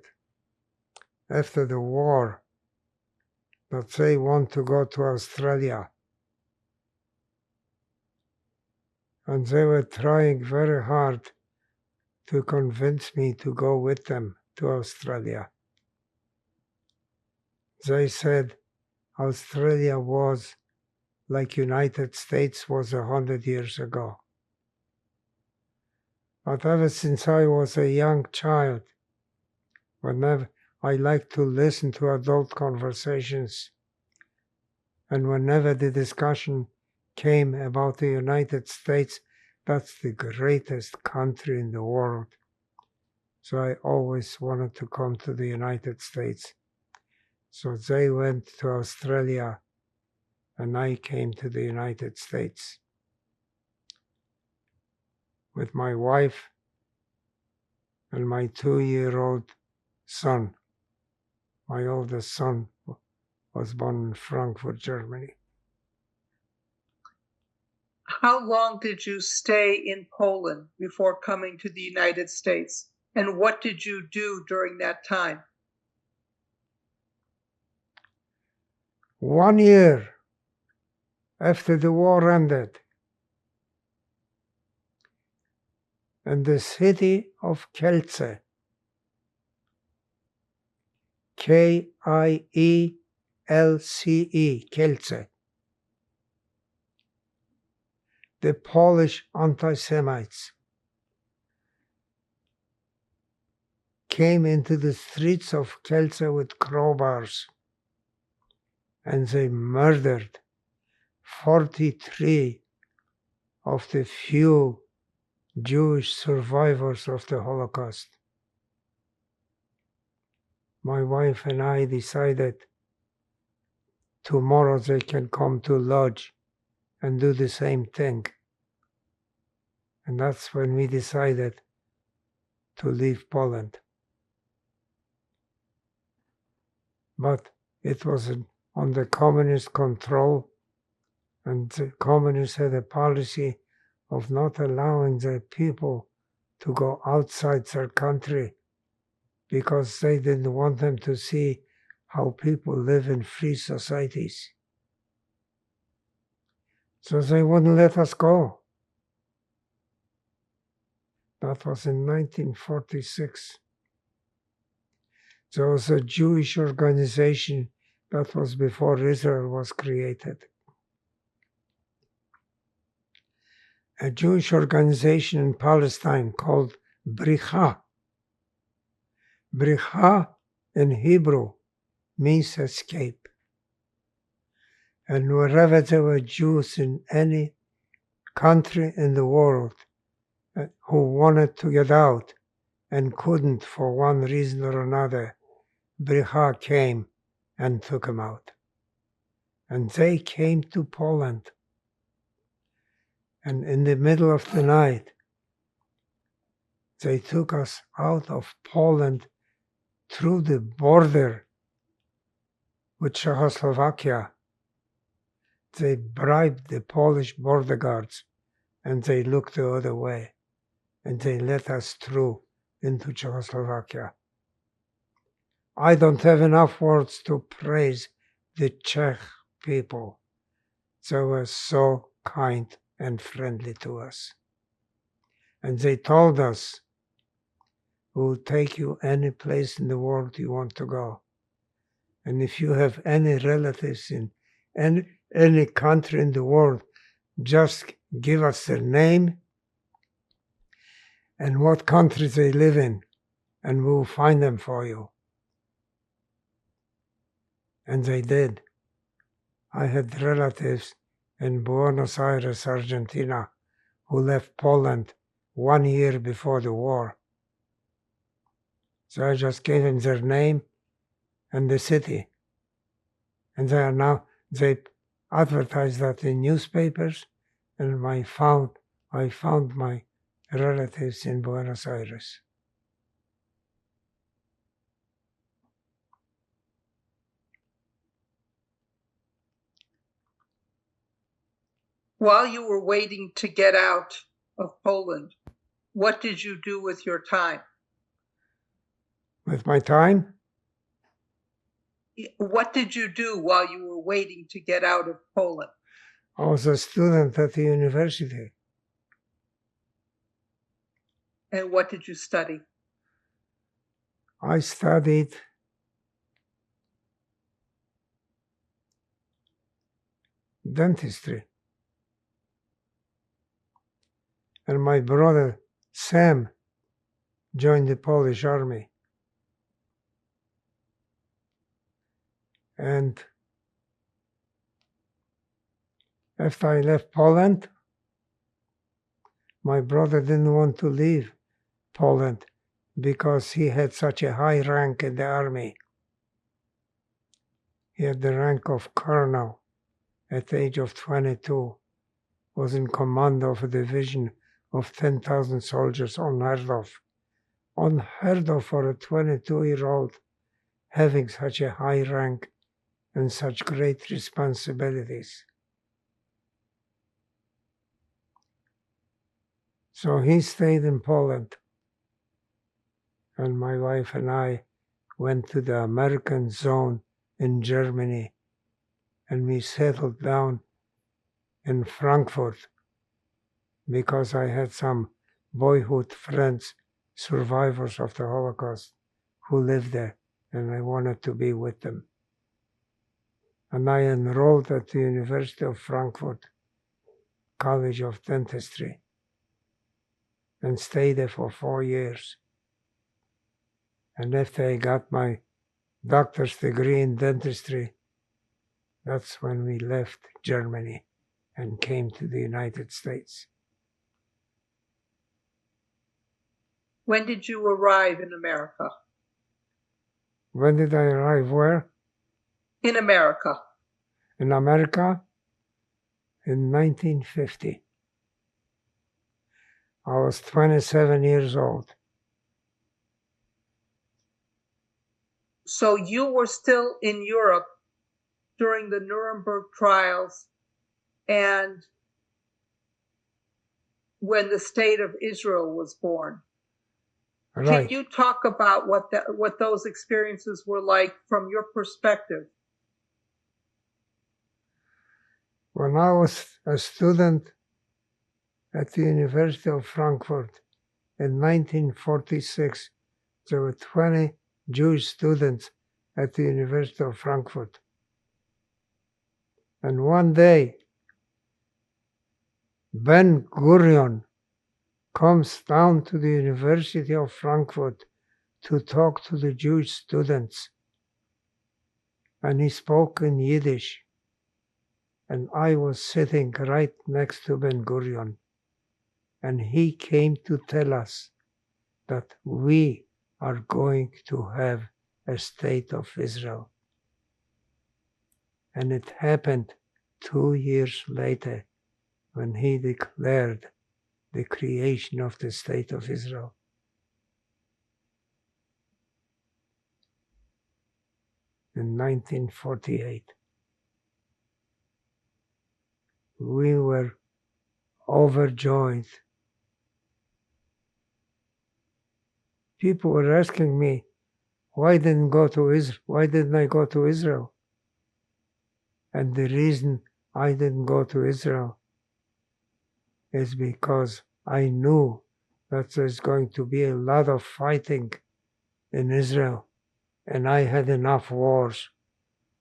after the war that they want to go to Australia. And they were trying very hard to convince me to go with them to Australia. They said Australia was like United States was 100 years ago. But ever since I was a young child, whenever I liked to listen to adult conversations, and whenever the discussion came about the United States, that's the greatest country in the world. So I always wanted to come to the United States. So they went to Australia, and I came to the United States with my wife and my 2-year-old son. My oldest son was born in Frankfurt, Germany. How long did you stay in Poland before coming to the United States? And what did you do during that time? 1 year after the war ended, in the city of Kielce, Kielce, Kielce, the Polish anti-Semites came into the streets of Kielce with crowbars, and they murdered 43 of the few Jewish survivors of the Holocaust. My wife and I decided tomorrow they can come to Lodz and do the same thing. And that's when we decided to leave Poland. But it was under communist control, and the communists had a policy of not allowing their people to go outside their country because they didn't want them to see how people live in free societies. So they wouldn't let us go. That was in 1946. There was a Jewish organization that was before Israel was created. A Jewish organization in Palestine called Bricha. Bricha in Hebrew means escape. And wherever there were Jews in any country in the world who wanted to get out and couldn't for one reason or another, Bricha came and took them out. And they came to Poland. And in the middle of the night, they took us out of Poland through the border with Czechoslovakia. They bribed the Polish border guards and they looked the other way and they let us through into Czechoslovakia. I don't have enough words to praise the Czech people. They were so kind and friendly to us. And they told us, we'll take you any place in the world you want to go. And if you have any relatives in any country in the world, just give us their name and what country they live in, and we'll find them for you. And they did. I had relatives in Buenos Aires, Argentina, who left Poland 1 year before the war. So I just gave them their name and the city. And they advertised that in newspapers, and I found my relatives in Buenos Aires. While you were waiting to get out of Poland, what did you do with your time? With my time? What did you do while you were waiting to get out of Poland? I was a student at the university. And what did you study? I studied dentistry. And my brother, Sam, joined the Polish army. And after I left Poland, my brother didn't want to leave Poland because he had such a high rank in the army. He had the rank of colonel at the age of 22, was in command of a division of 10,000 soldiers, unheard of. Unheard of for a 22-year-old having such a high rank and such great responsibilities. So he stayed in Poland, and my wife and I went to the American zone in Germany, and we settled down in Frankfurt because I had some boyhood friends, survivors of the Holocaust, who lived there, and I wanted to be with them. And I enrolled at the University of Frankfurt College of Dentistry and stayed there for 4 years. And after I got my doctor's degree in dentistry, that's when we left Germany and came to the United States. When did you arrive in America? When did I arrive where? In America. In America? In 1950. I was 27 years old. So you were still in Europe during the Nuremberg trials and when the state of Israel was born. Right. Can you talk about what those experiences were like from your perspective? When I was a student at the University of Frankfurt in 1946, there were 20 Jewish students at the University of Frankfurt. And one day, Ben Gurion comes down to the University of Frankfurt to talk to the Jewish students. And he spoke in Yiddish. And I was sitting right next to Ben Gurion. And he came to tell us that we are going to have a state of Israel. And it happened 2 years later when he declared the creation of the state of Israel. In 1948. We were overjoyed. People were asking me, why didn't I go to Israel? And the reason I didn't go to Israel is because I knew that there's going to be a lot of fighting in Israel, and I had enough wars.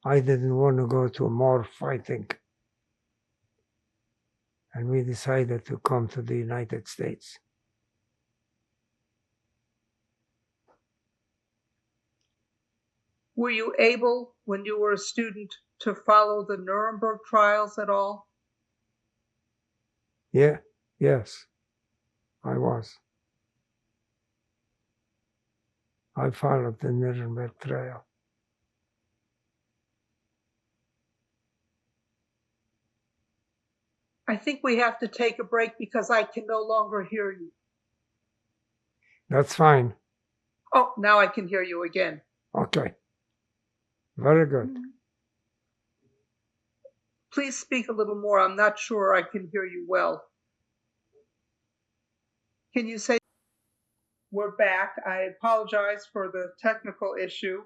I didn't want to go to more fighting. And we decided to come to the United States. Were you able, when you were a student, to follow the Nuremberg trials at all? Yes, I was. I followed the Nuremberg trial. I think we have to take a break because I can no longer hear you. That's fine. Oh, now I can hear you again. Okay. Very good. Please speak a little more. I'm not sure I can hear you well. Can you say, we're back. I apologize for the technical issue.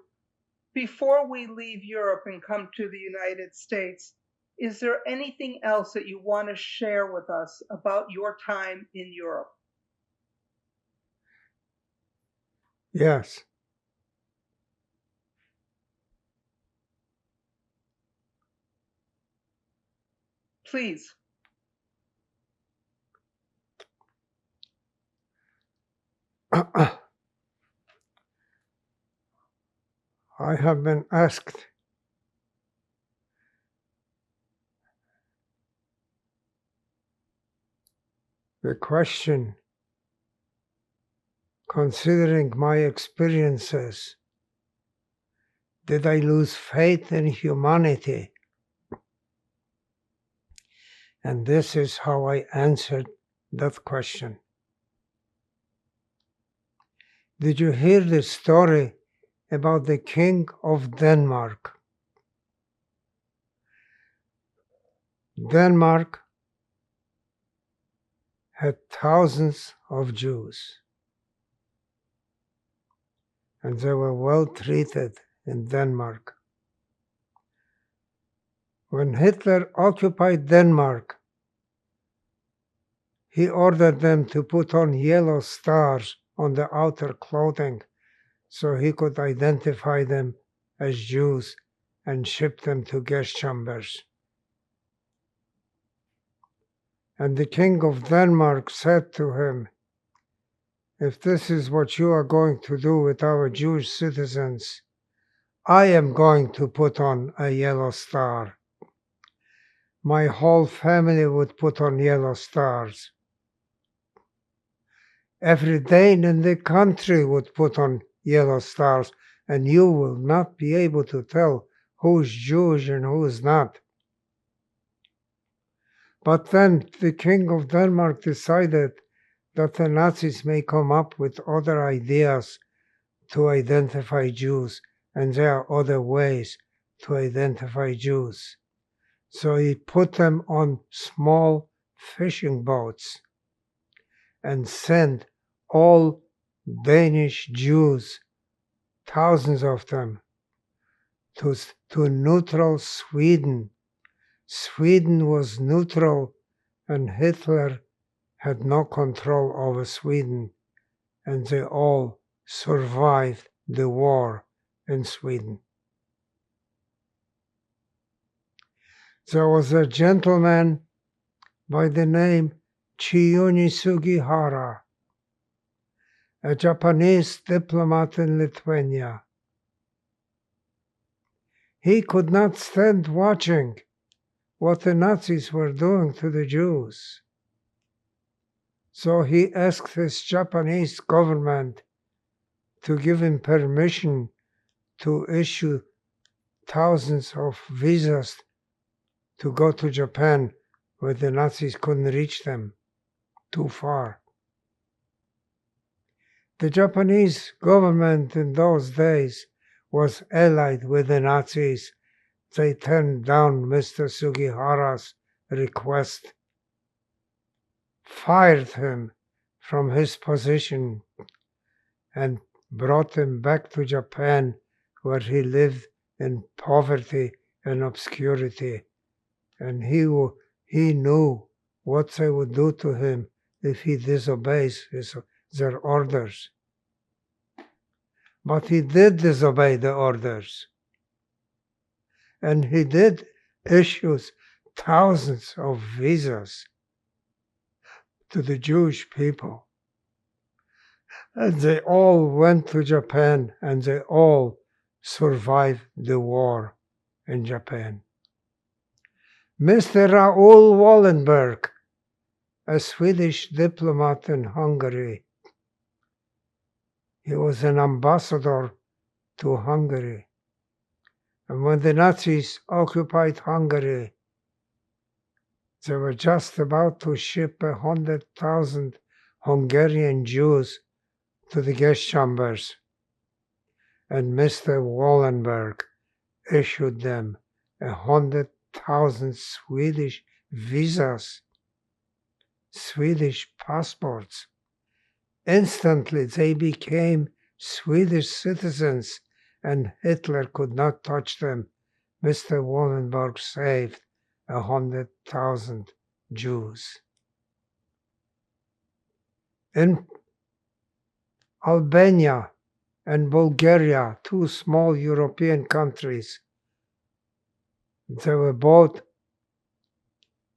Before we leave Europe and come to the United States, is there anything else that you want to share with us about your time in Europe? Yes. Please. I have been asked the question, considering my experiences, did I lose faith in humanity? And this is how I answered that question. Did you hear the story about the King of Denmark? Denmark had thousands of Jews, and they were well treated in Denmark. When Hitler occupied Denmark, he ordered them to put on yellow stars on the outer clothing so he could identify them as Jews and ship them to gas chambers. And the King of Denmark said to him, if this is what you are going to do with our Jewish citizens, I am going to put on a yellow star. My whole family would put on yellow stars. Every Dane in the country would put on yellow stars, and you will not be able to tell who's Jewish and who's not. But then the King of Denmark decided that the Nazis may come up with other ideas to identify Jews, and there are other ways to identify Jews. So he put them on small fishing boats and sent all Danish Jews, thousands of them, to neutral Sweden. Sweden was neutral, and Hitler had no control over Sweden, and they all survived the war in Sweden. There was a gentleman by the name Chiyuni Sugihara, a Japanese diplomat in Lithuania. He could not stand watching what the Nazis were doing to the Jews. So he asked his Japanese government to give him permission to issue thousands of visas to go to Japan, where the Nazis couldn't reach them too far. The Japanese government in those days was allied with the Nazis. They turned down Mr. Sugihara's request, fired him from his position, and brought him back to Japan, where he lived in poverty and obscurity. And he knew what they would do to him if he disobeys their orders. But he did disobey the orders. And he did issue thousands of visas to the Jewish people. And they all went to Japan, and they all survived the war in Japan. Mr. Raoul Wallenberg, a Swedish diplomat in Hungary, he was an ambassador to Hungary. And when the Nazis occupied Hungary, they were just about to ship 100,000 Hungarian Jews to the gas chambers. And Mr. Wallenberg issued them 100,000 Swedish visas, Swedish passports. Instantly they became Swedish citizens, and Hitler could not touch them. Mr. Wallenberg saved 100,000 Jews. In Albania and Bulgaria, two small European countries, they were both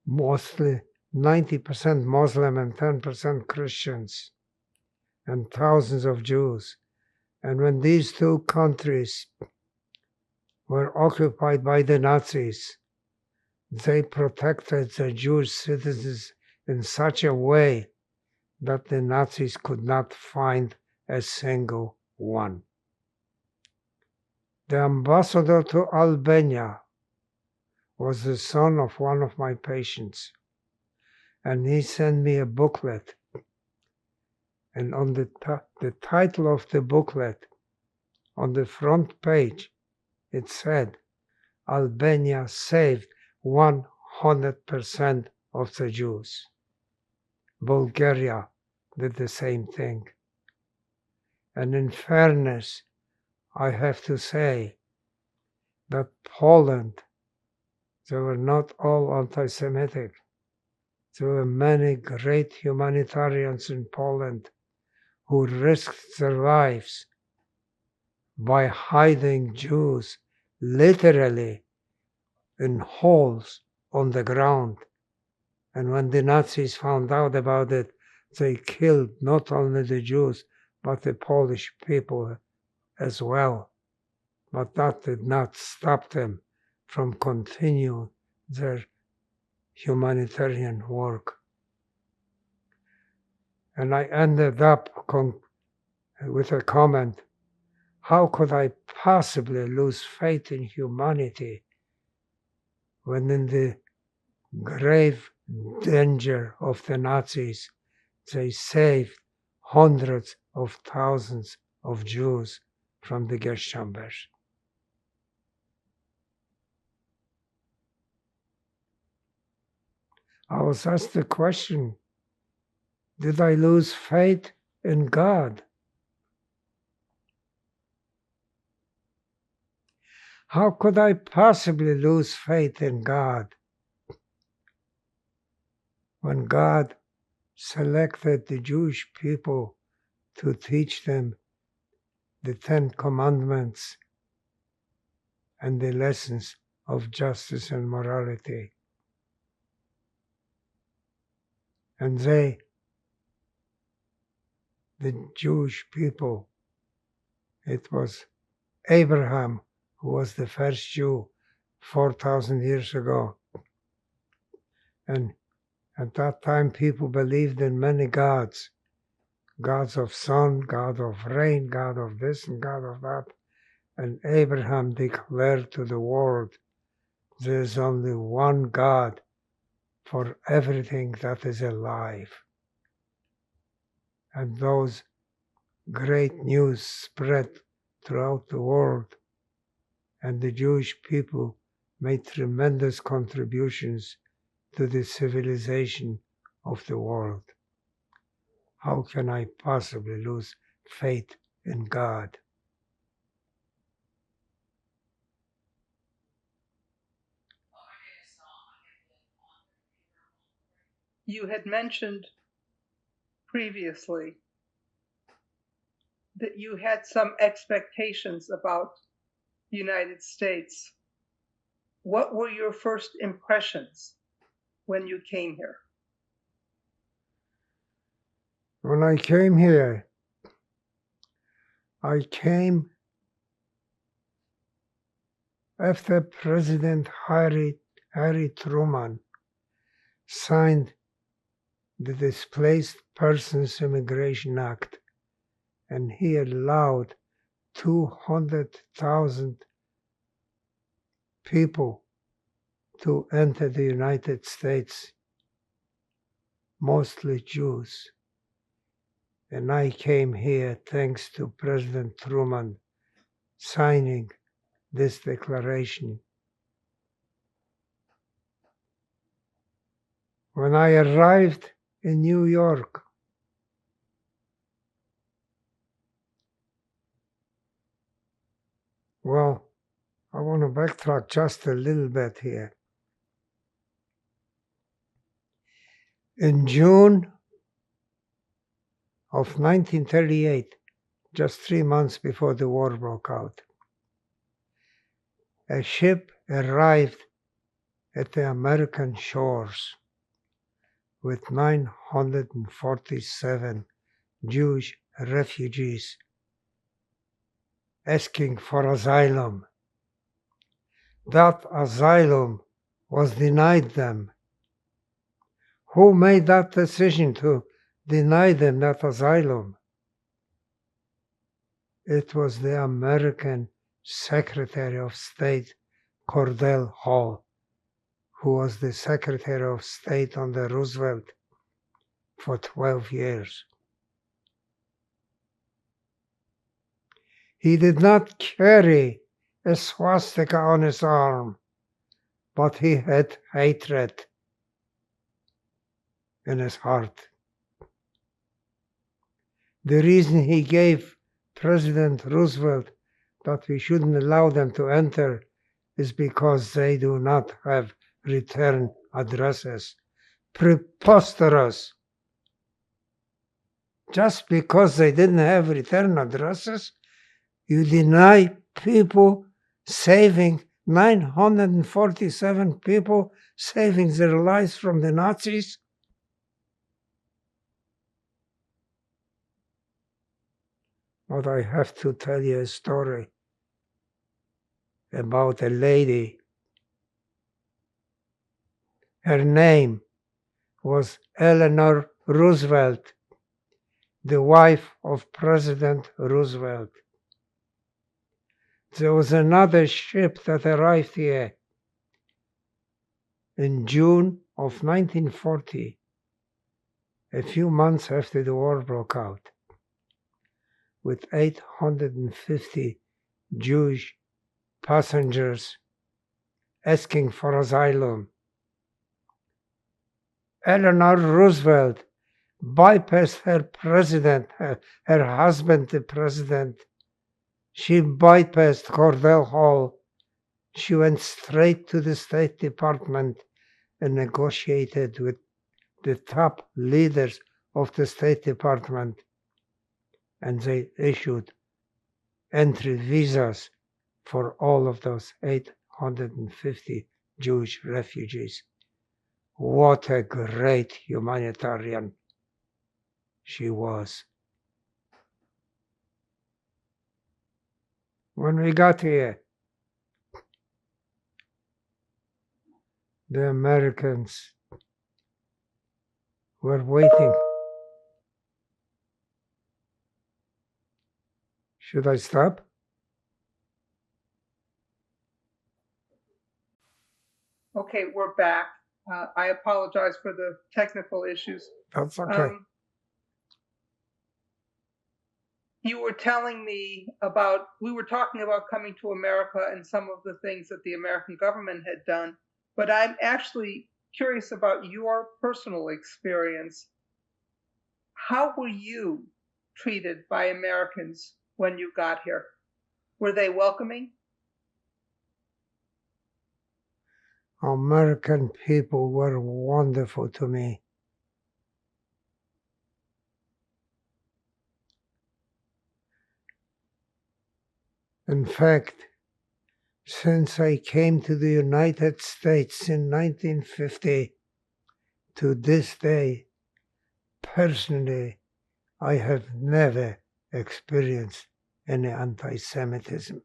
mostly 90% Muslim and 10% Christians, and thousands of Jews. And when these two countries were occupied by the Nazis, they protected the Jewish citizens in such a way that the Nazis could not find a single one. The ambassador to Albania was the son of one of my patients, and he sent me a booklet. And on the title of the booklet, on the front page, it said, Albania saved 100% of the Jews. Bulgaria did the same thing. And in fairness, I have to say that Poland, they were not all anti-Semitic. There were many great humanitarians in Poland who risked their lives by hiding Jews literally in holes on the ground. And when the Nazis found out about it, they killed not only the Jews, but the Polish people as well. But that did not stop them from continuing their humanitarian work. And I ended up with a comment, how could I possibly lose faith in humanity when in the grave danger of the Nazis, they saved hundreds of thousands of Jews from the gas chambers? I was asked the question, did I lose faith in God? How could I possibly lose faith in God when God selected the Jewish people to teach them the Ten Commandments and the lessons of justice and morality. And they, the Jewish people, it was Abraham who was the first Jew 4,000 years ago. And at that time, people believed in many gods. Gods of sun, God of rain, God of this and God of that. And Abraham declared to the world, there is only one God for everything that is alive. And those great news spread throughout the world. And the Jewish people made tremendous contributions to the civilization of the world. How can I possibly lose faith in God? You had mentioned previously that you had some expectations about the United States. What were your first impressions when you came here? When I came here, I came after President Harry Truman signed the Displaced Persons Immigration Act, and he allowed 200,000 people to enter the United States, mostly Jews. And I came here thanks to President Truman signing this declaration. When I arrived in New York, well, I want to backtrack just a little bit here. In June of 1938, just 3 months before the war broke out, a ship arrived at the American shores with 947 Jewish refugees asking for asylum. That asylum was denied them. Who made that decision to deny them that asylum? It was the American Secretary of State, Cordell Hull, who was the Secretary of State under Roosevelt for 12 years. He did not carry a swastika on his arm, but he had hatred in his heart. The reason he gave President Roosevelt that we shouldn't allow them to enter is because they do not have return addresses. Preposterous. Just because they didn't have return addresses, you deny people saving 947 people, saving their lives from the Nazis? But I have to tell you a story about a lady. Her name was Eleanor Roosevelt, the wife of President Roosevelt. There was another ship that arrived here in June of 1940, a few months after the war broke out, with 850 Jewish passengers asking for asylum. Eleanor Roosevelt bypassed her president, her husband, the president. She bypassed Cordell Hull. She went straight to the State Department and negotiated with the top leaders of the State Department. And they issued entry visas for all of those 850 Jewish refugees. What a great humanitarian she was. When we got here, the Americans were waiting. Should I stop? Okay, we're back. I apologize for the technical issues. That's okay. You were telling me about, we were talking about coming to America and some of the things that the American government had done, but I'm actually curious about your personal experience. How were you treated by Americans when you got here? Were they welcoming? American people were wonderful to me. In fact, since I came to the United States in 1950 to this day, personally, I have never experienced any anti-Semitism.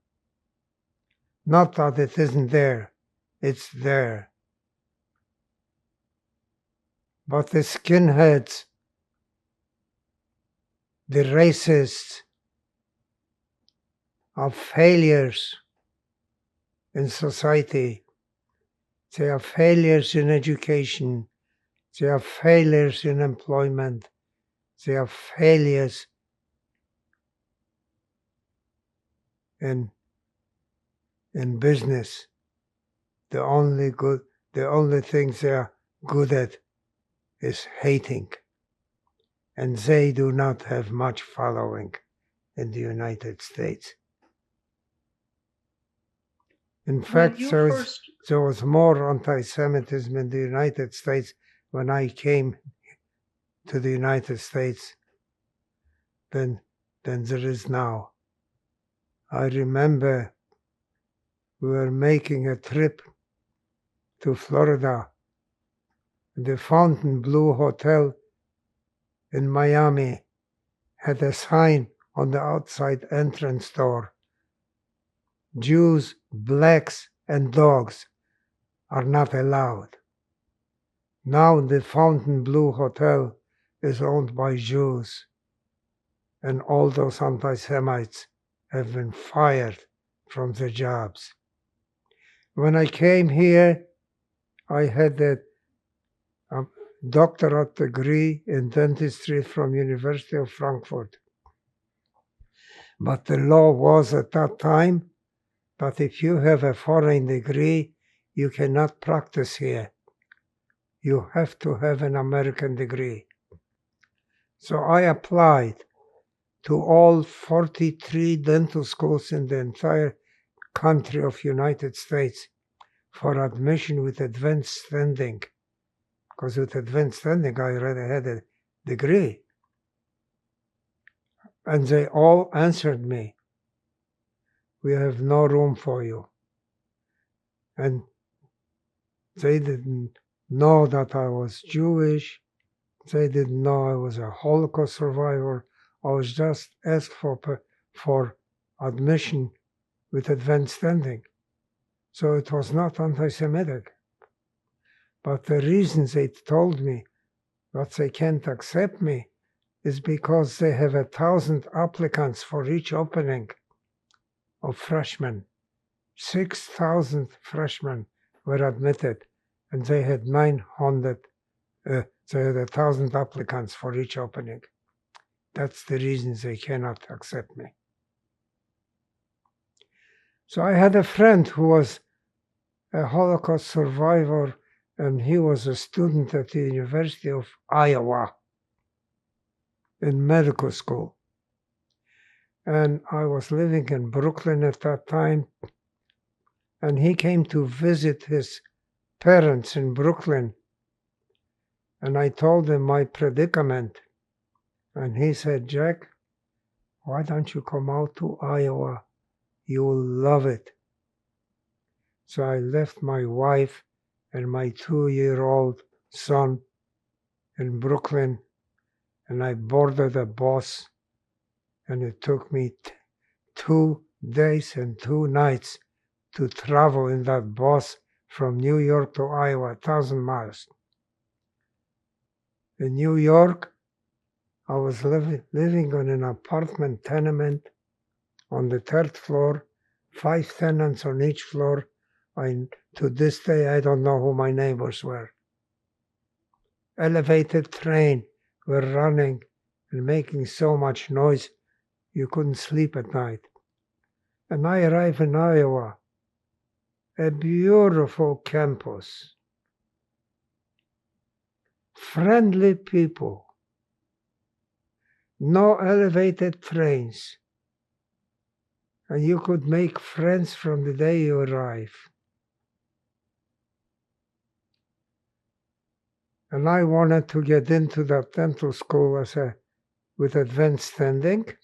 Not that it isn't there, it's there. But the skinheads, the racists, are failures in society. They are failures in education. They are failures in employment. They are failures in business. The only thing they are good at is hating. And they do not have much following in the United States. In fact, there was more anti-Semitism in the United States when I came to the United States than there is now. I remember we were making a trip to Florida. The Fontainebleau Hotel in Miami had a sign on the outside entrance door. Jews, blacks, and dogs are not allowed. Now the Fontainebleau Hotel is owned by Jews, and all those anti-Semites have been fired from their jobs. When I came here, I had a doctorate degree in dentistry from University of Frankfurt. But the law was at that time that if you have a foreign degree, you cannot practice here. You have to have an American degree. So I applied to all 43 dental schools in the entire country of United States for admission with advanced standing. Because with advanced standing, I already had a degree. And they all answered me, "We have no room for you." And they didn't know that I was Jewish. They didn't know I was a Holocaust survivor. I was just asked for admission with advanced standing. So it was not anti-Semitic. But the reason they told me that they can't accept me is because they have 1,000 applicants for each opening of freshmen. 6,000 freshmen were admitted, and they had 900. They had 1,000 applicants for each opening. That's the reason they cannot accept me. So I had a friend who was a Holocaust survivor, and he was a student at the University of Iowa in medical school. And I was living in Brooklyn at that time, and he came to visit his parents in Brooklyn. And I told him my predicament, and he said, "Jack, why don't you come out to Iowa? You will love it. So I left my wife and my 2-year-old son in Brooklyn, and I boarded a bus, and it took me 2 days and 2 nights to travel in that bus from New York to Iowa, 1,000 miles. In New York, I was living on an apartment tenement on the 3rd floor, 5 tenants on each floor. To this day, I don't know who my neighbors were. Elevated train were running and making so much noise you couldn't sleep at night. And I arrived in Iowa, a beautiful campus, friendly people, no elevated trains, and you could make friends from the day you arrive. And I wanted to get into that dental school with advanced standing.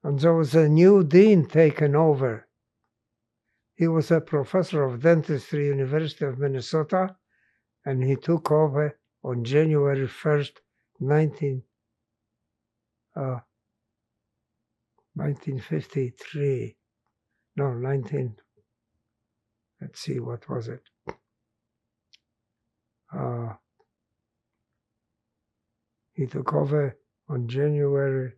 And there was a new dean taken over. He was a professor of dentistry, University of Minnesota, and he took over on January 1st, 1953. No, let's see, what was it? He took over on January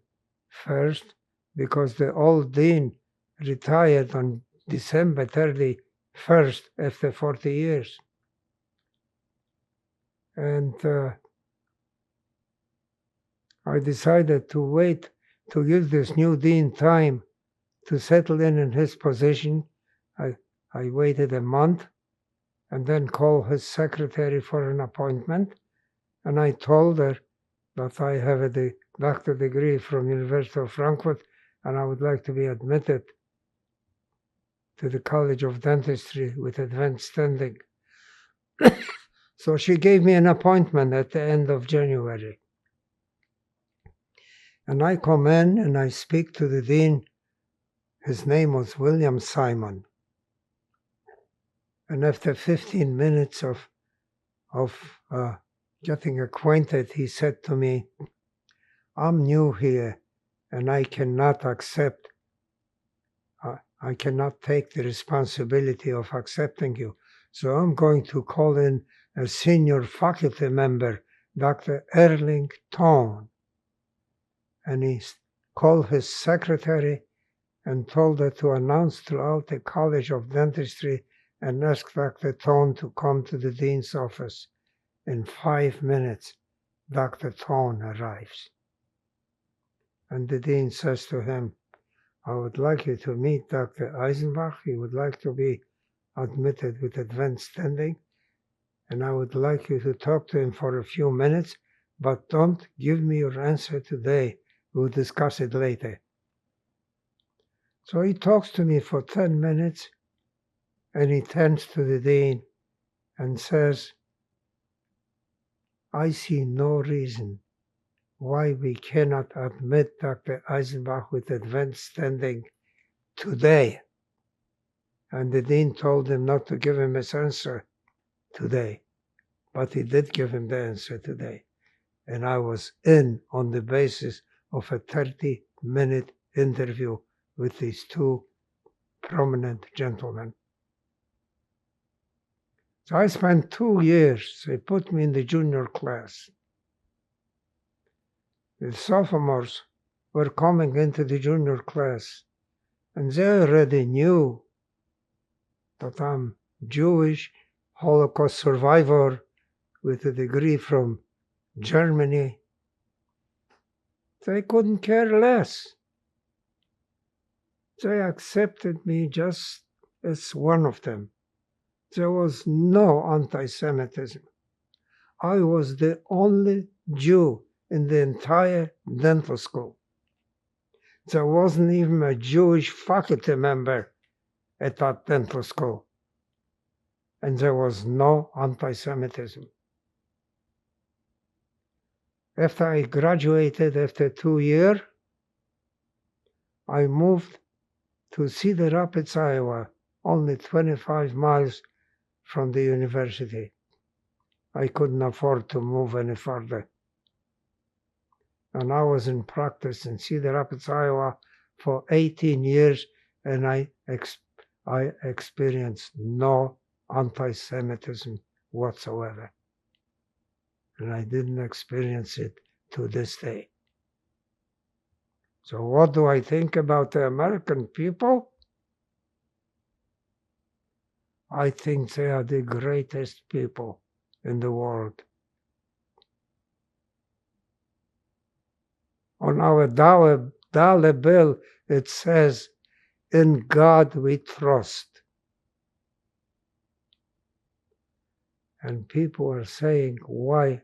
1st because the old dean retired on December 31st after 40 years. And I decided to wait to give this new dean time to settle in his position. I waited a month and then called his secretary for an appointment. And I told her that I have a doctor degree from University of Frankfurt and I would like to be admitted to the College of Dentistry with advanced standing. So she gave me an appointment at the end of January. And I come in and I speak to the dean. His name was William Simon. And after 15 minutes of getting acquainted, he said to me, I'm new here and I cannot take the responsibility of accepting you. So I'm going to call in a senior faculty member, Dr. Erling Tone. And he called his secretary and told her to announce throughout the College of Dentistry and ask Dr. Tone to come to the dean's office. In 5 minutes, Dr. Tone arrives. And the dean says to him, I would like you to meet Dr. Eisenbach. He would like to be admitted with advanced standing. And I would like you to talk to him for a few minutes, but don't give me your answer today. We'll discuss it later. So he talks to me for 10 minutes, and he turns to the dean and says, I see no reason why we cannot admit Dr. Eisenbach with advanced standing today. And the dean told him not to give him his answer today, but he did give him the answer today. And I was in on the basis of a 30-minute interview with these two prominent gentlemen. So I spent 2 years. They put me in the junior class. The sophomores were coming into the junior class, and they already knew that I'm Jewish, Holocaust survivor with a degree from Germany. They couldn't care less. They accepted me just as one of them. There was no anti-Semitism. I was the only Jew in the entire dental school. There wasn't even a Jewish faculty member at that dental school. And there was no anti-Semitism. After I graduated after 2 years, I moved to Cedar Rapids, Iowa, only 25 miles from the university. I couldn't afford to move any further. And I was in practice in Cedar Rapids, Iowa for 18 years, and I experienced no anti-Semitism whatsoever. And I didn't experience it to this day. So what do I think about the American people? I think they are the greatest people in the world. On our dollar bill, it says, "In God we trust." And people are saying, why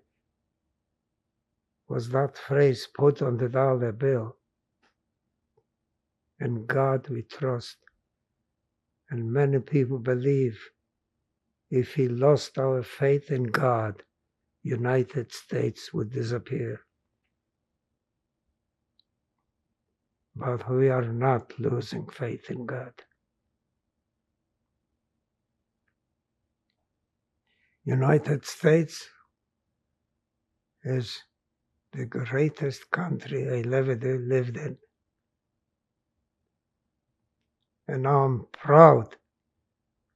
was that phrase put on the dollar bill? In God we trust. And many people believe if we lost our faith in God, United States would disappear. But we are not losing faith in God. United States is the greatest country I ever lived in. And I'm proud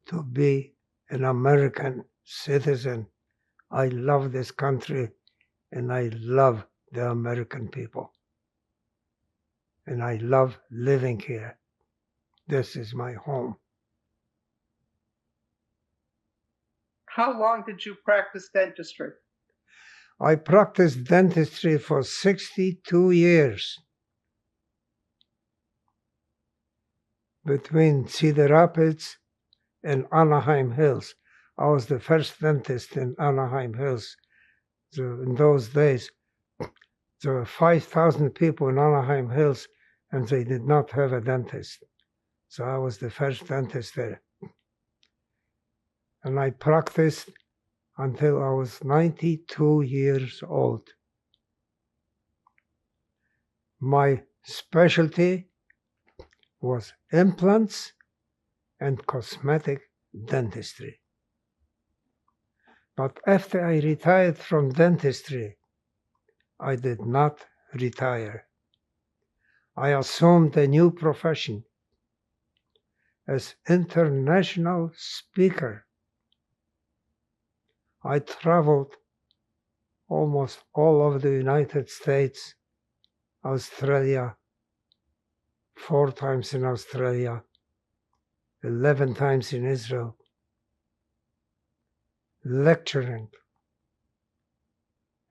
to be an American citizen. I love this country and I love the American people. And I love living here. This is my home. How long did you practice dentistry? I practiced dentistry for 62 years between Cedar Rapids and Anaheim Hills. I was the first dentist in Anaheim Hills. So in those days, there were 5,000 people in Anaheim Hills, and they did not have a dentist. So I was the first dentist there. And I practiced until I was 92 years old. My specialty was implants and cosmetic dentistry. But after I retired from dentistry, I did not retire. I assumed a new profession as international speaker. I traveled almost all over the United States, Australia, 4 times in Australia, 11 times in Israel, lecturing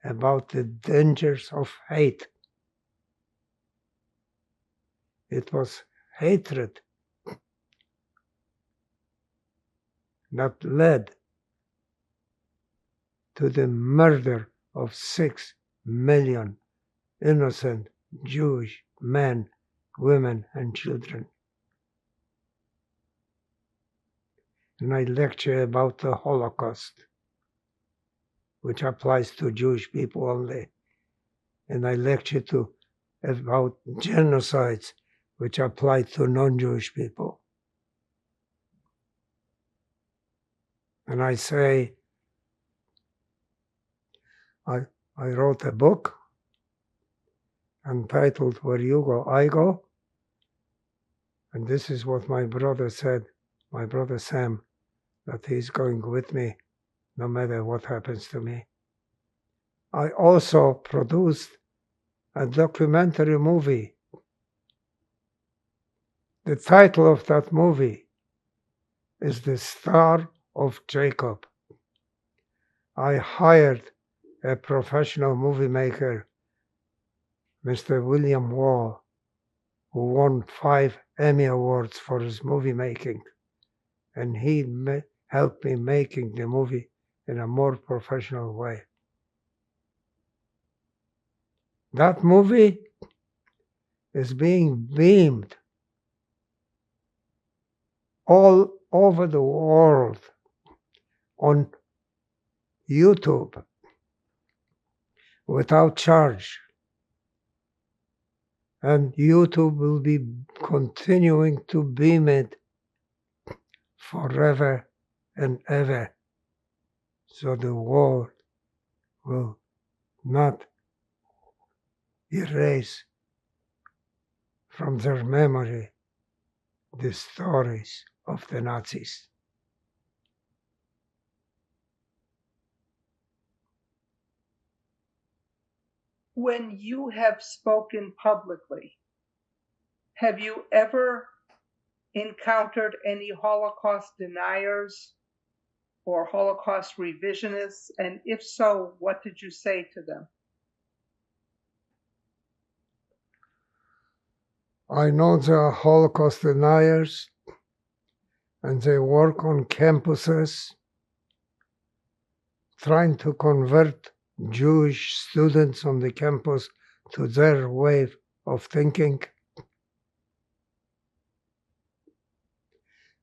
about the dangers of hate. It was hatred that led to the murder of 6 million innocent Jewish men, women, and children. And I lecture about the Holocaust, which applies to Jewish people only. And I lecture about genocides, which apply to non-Jewish people. And I say, I wrote a book entitled Where You Go, I Go. And this is what my brother said, my brother Sam, that he's going with me no matter what happens to me. I also produced a documentary movie. The title of that movie is The Star of Jacob. I hired a professional movie maker, Mr. William Wall, who won 5 Emmy Awards for his movie making. And he helped me making the movie in a more professional way. That movie is being beamed all over the world on YouTube. without charge. And YouTube will be continuing to beam it forever and ever. So the world will not erase from their memory the stories of the Nazis. When you have spoken publicly, have you ever encountered any Holocaust deniers or Holocaust revisionists? And if so, what did you say to them? I know there are Holocaust deniers, and they work on campuses trying to convert Jewish students on the campus to their way of thinking.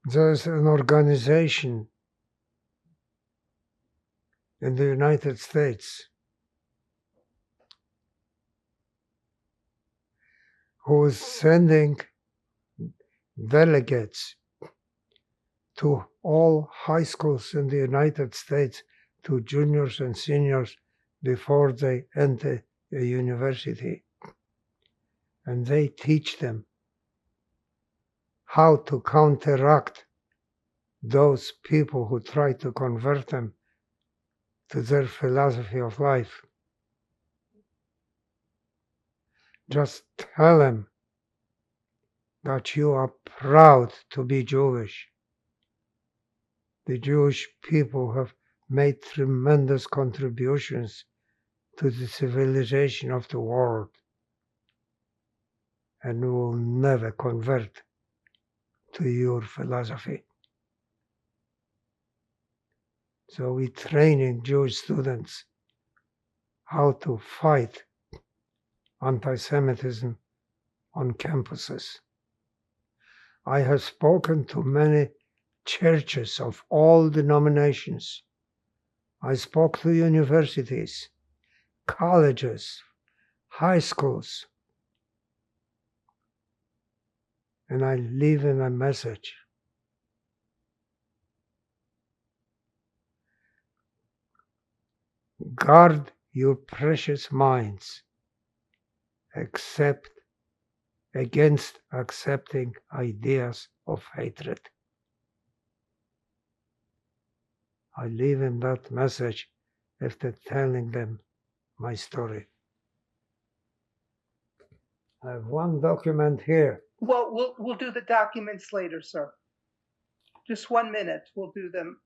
There's an organization in the United States who is sending delegates to all high schools in the United States, to juniors and seniors before they enter a university. And they teach them how to counteract those people who try to convert them to their philosophy of life. Just tell them that you are proud to be Jewish. The Jewish people have made tremendous contributions to the civilization of the world, and we will never convert to your philosophy. So we're training Jewish students how to fight anti-Semitism on campuses. I have spoken to many churches of all denominations. I spoke to universities, colleges, high schools, and I leave them a message. Guard your precious minds, against accepting ideas of hatred. I leave them that message after telling them my story. I have one document here. Well, we'll do the documents later, sir. Just 1 minute. We'll do them.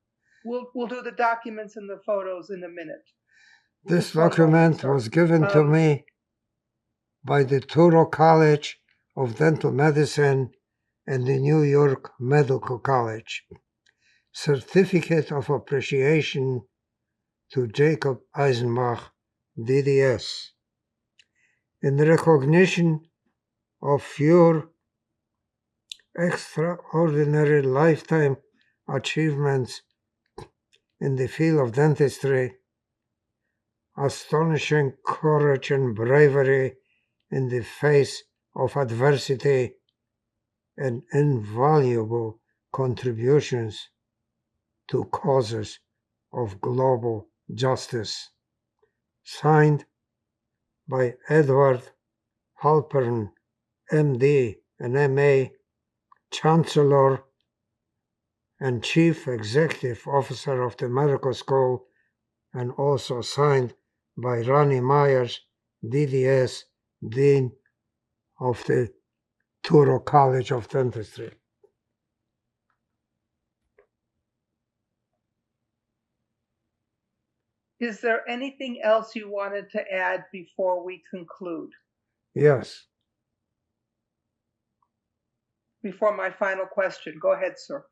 We'll do the documents and the photos in a minute. This Just 1 moment, document sir. was given to me by the Touro College of Dental Medicine and the New York Medical College. Certificate of Appreciation to Jacob Eisenbach, DDS. In recognition of your extraordinary lifetime achievements in the field of dentistry, astonishing courage and bravery in the face of adversity, and invaluable contributions to causes of global justice. Signed by Edward Halpern, MD and MA, Chancellor and Chief Executive Officer of the Medical School, and also signed by Ronnie Myers, DDS, Dean of the Touro College of Dentistry. Is there anything else you wanted to add before we conclude? Yes. Before my final question, go ahead, sir.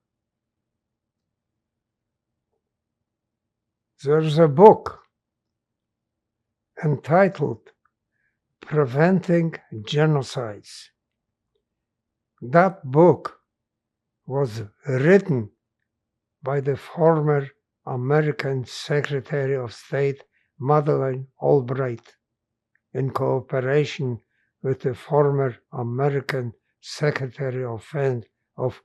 There's a book entitled Preventing Genocides. That book was written by the former American Secretary of State, Madeleine Albright. in cooperation with the former American Secretary of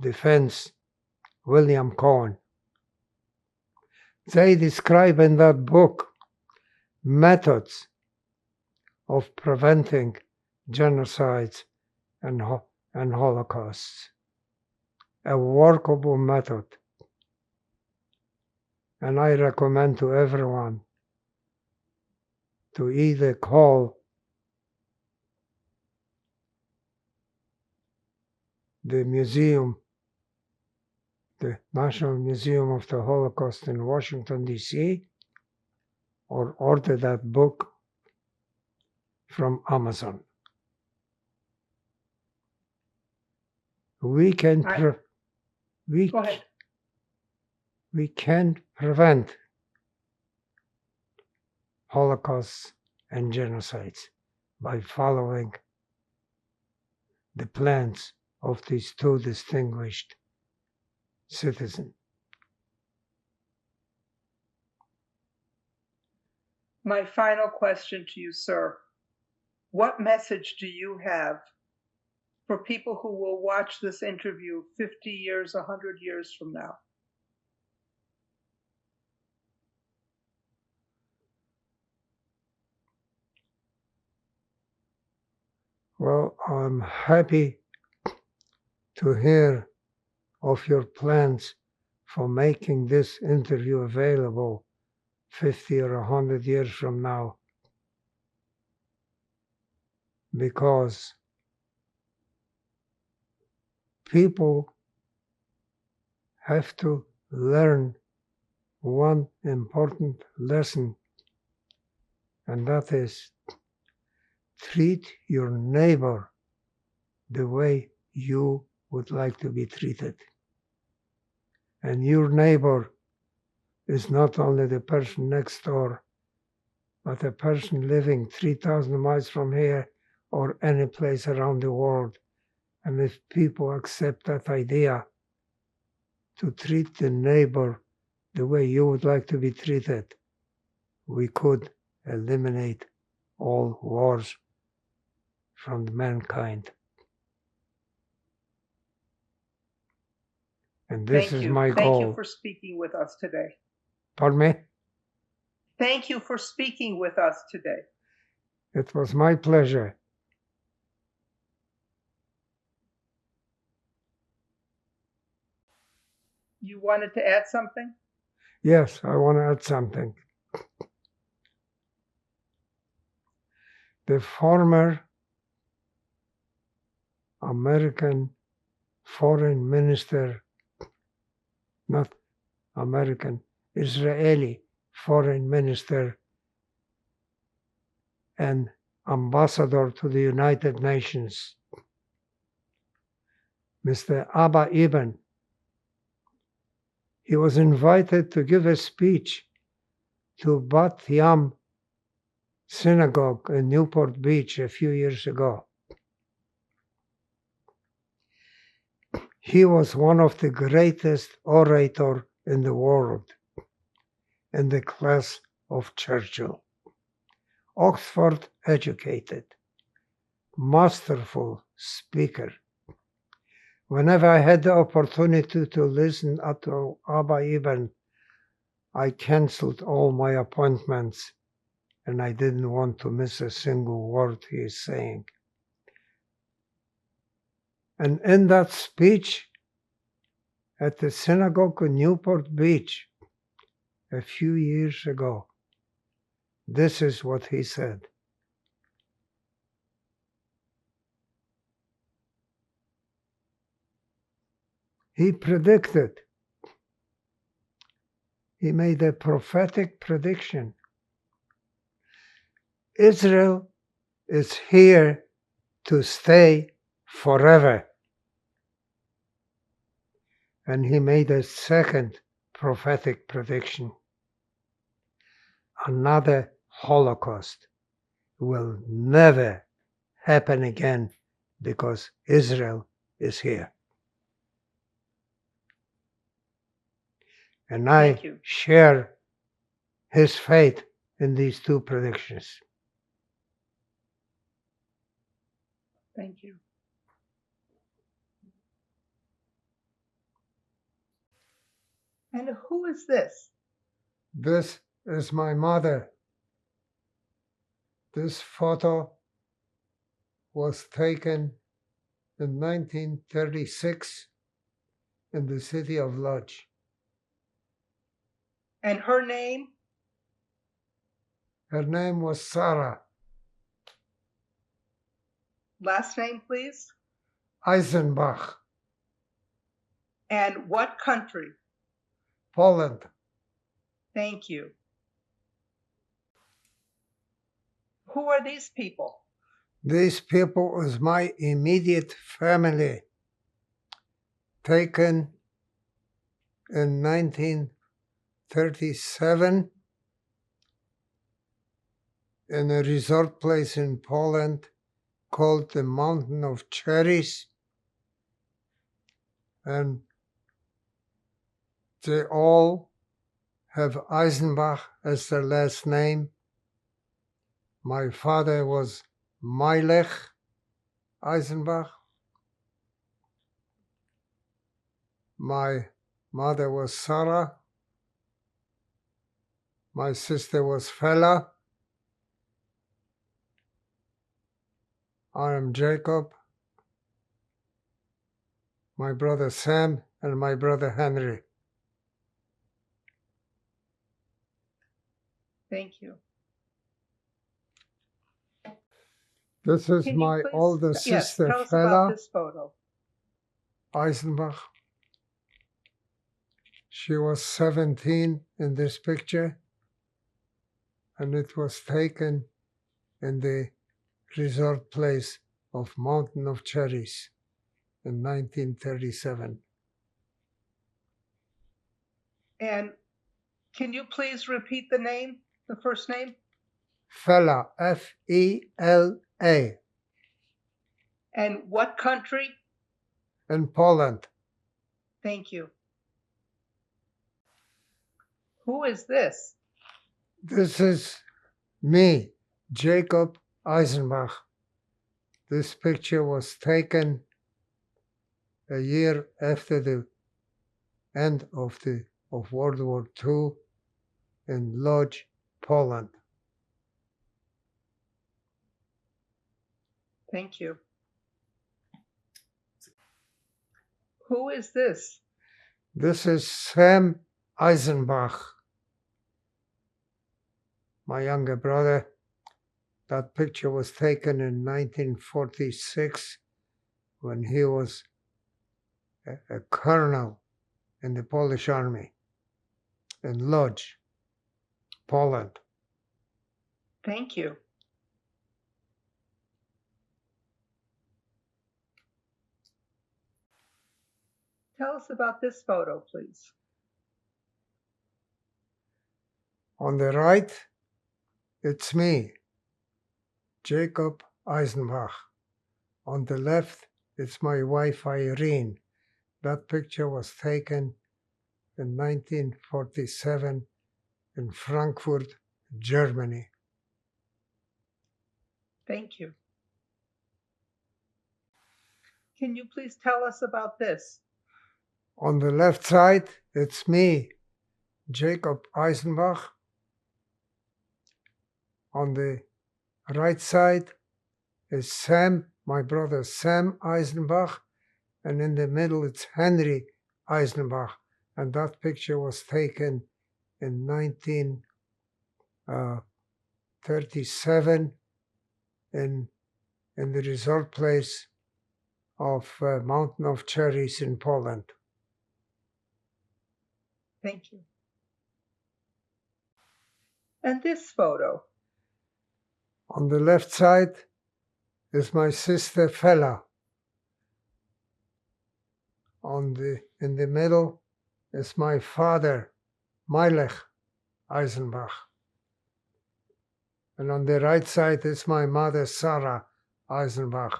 Defense, William Cohen. They describe in that book methods of preventing genocides and holocausts, a workable method. And I recommend to everyone to either call the museum, the National Museum of the Holocaust in Washington, D.C., or order that book from Amazon. We can Go ahead. We can prevent holocausts and genocides by following the plans of these two distinguished citizens. My final question to you, sir. What message do you have for people who will watch this interview 50 years, 100 years from now? Well, I'm happy to hear of your plans for making this interview available 50 or 100 years from now, because people have to learn one important lesson, and that is treat your neighbor the way you would like to be treated. And your neighbor is not only the person next door, but a person living 3,000 miles from here or any place around the world. And if people accept that idea to treat the neighbor the way you would like to be treated, we could eliminate all wars from mankind. And this is my goal. Thank you for speaking with us today. Pardon me? Thank you for speaking with us today. It was my pleasure. You wanted to add something? Yes, I want to add something. The former American foreign minister, not American, Israeli foreign minister and ambassador to the United Nations, Mr. Abba Eban, he was invited to give a speech to Bat Yam Synagogue in Newport Beach a few years ago. He was one of the greatest orators in the world, in the class of Churchill. Oxford educated, masterful speaker. Whenever I had the opportunity to listen to Abba Eban, I canceled all my appointments, and I didn't want to miss a single word he is saying. And in that speech at the synagogue in Newport Beach a few years ago, this is what he said. He predicted, he made a prophetic prediction. Israel is here to stay forever. And he made a second prophetic prediction. Another Holocaust will never happen again because Israel is here. And I share his faith in these two predictions. Thank you. And who is this? This is my mother. This photo was taken in 1936 in the city of Lodz. And her name? Her name was Sarah Last name, please. Eisenbach, And what country? Poland. Thank you. Who are these people? These people is my immediate family, taken in 1937 in a resort place in Poland called the Mountain of Cherries. And they all have Eisenbach as their last name. My father was Meilech Eisenbach. My mother was Sarah. My sister was Fela. I am Jacob. My brother Sam and my brother Henry. Thank you. This is Can you my please- older yes, sister tell us about Fela this photo. Eisenbach. She was 17 in this picture, and it was taken in the resort place of Mountain of Cherries in 1937. And can you please repeat the name, the first name? Fela, F-E-L-A, And what country? in Poland. Thank you. Who is this? This is me, Jacob Eisenbach. This picture was taken a year after the end of World War II in Lodz, Poland. Thank you. Who is this? This is Sam Eisenbach, my younger brother. That picture was taken in 1946 when he was a colonel in the Polish army in Lodz, Poland. Thank you. Tell us about this photo, please. On the right, it's me, Jacob Eisenbach. On the left, it's my wife Irene. That picture was taken in 1947 in Frankfurt, Germany. Thank you. Can you please tell us about this? On the left side, it's me, Jacob Eisenbach. On the right side is Sam, my brother Sam Eisenbach, and in the middle it's Henry Eisenbach. And that picture was taken in 1937 in the resort place of Mountain of Cherries in Poland. Thank you. And this photo? On the left side is my sister Fela. In the middle is my father, Meilech Eisenbach. And on the right side is my mother, Sarah Eisenbach.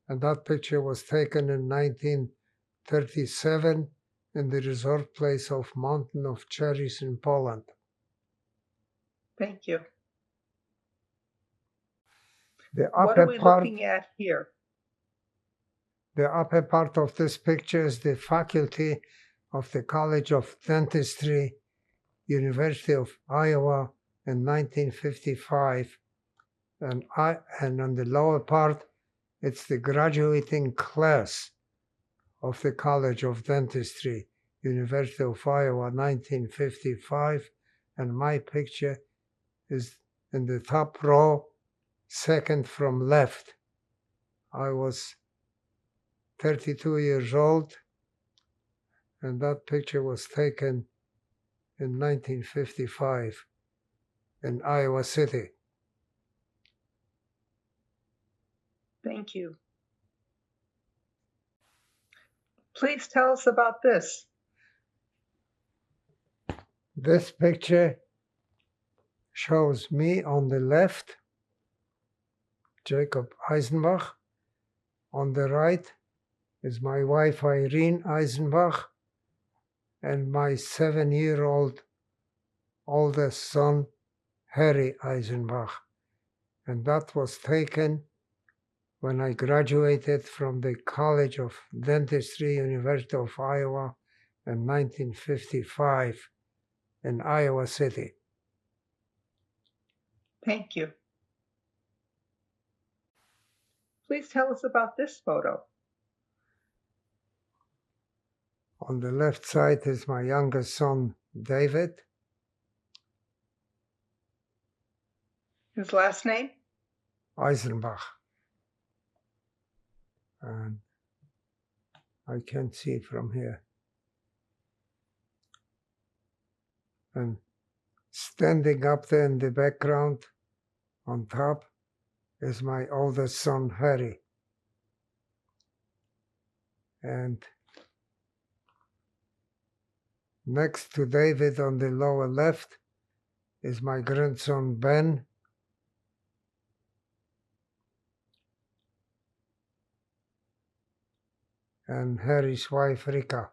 And that picture was taken in 1937 in the resort place of Mountain of Cherries in Poland. Thank you. The What are upper we part, looking at here? the upper part of this picture is the faculty of the College of Dentistry, University of Iowa in 1955. And on the lower part, it's the graduating class of the College of Dentistry, University of Iowa, 1955. And my picture is in the top row, second from left. I was 32 years old, and that picture was taken in 1955 in Iowa City. Thank you. Please tell us about this. This picture shows me on the left, Jacob Eisenbach. On the right is my wife Irene Eisenbach and my 7-year-old oldest son, Harry Eisenbach. And that was taken when I graduated from the College of Dentistry, University of Iowa in 1955 in Iowa City. Thank you. Please tell us about this photo. On the left side is my youngest son, David. His last name? Eisenbach. And I can see from here. And standing up there in the background on top is my oldest son, Harry. And next to David on the lower left is my grandson, Ben. And Harry's wife, Rika.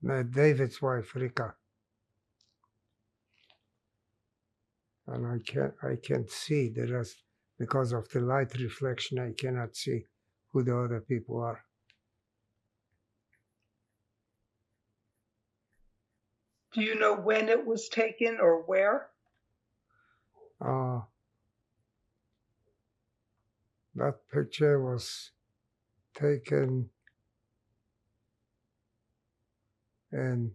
No, David's wife, Rika. And I can't see the rest because of the light reflection. I cannot see who the other people are. Do you know when it was taken or where? That picture was taken in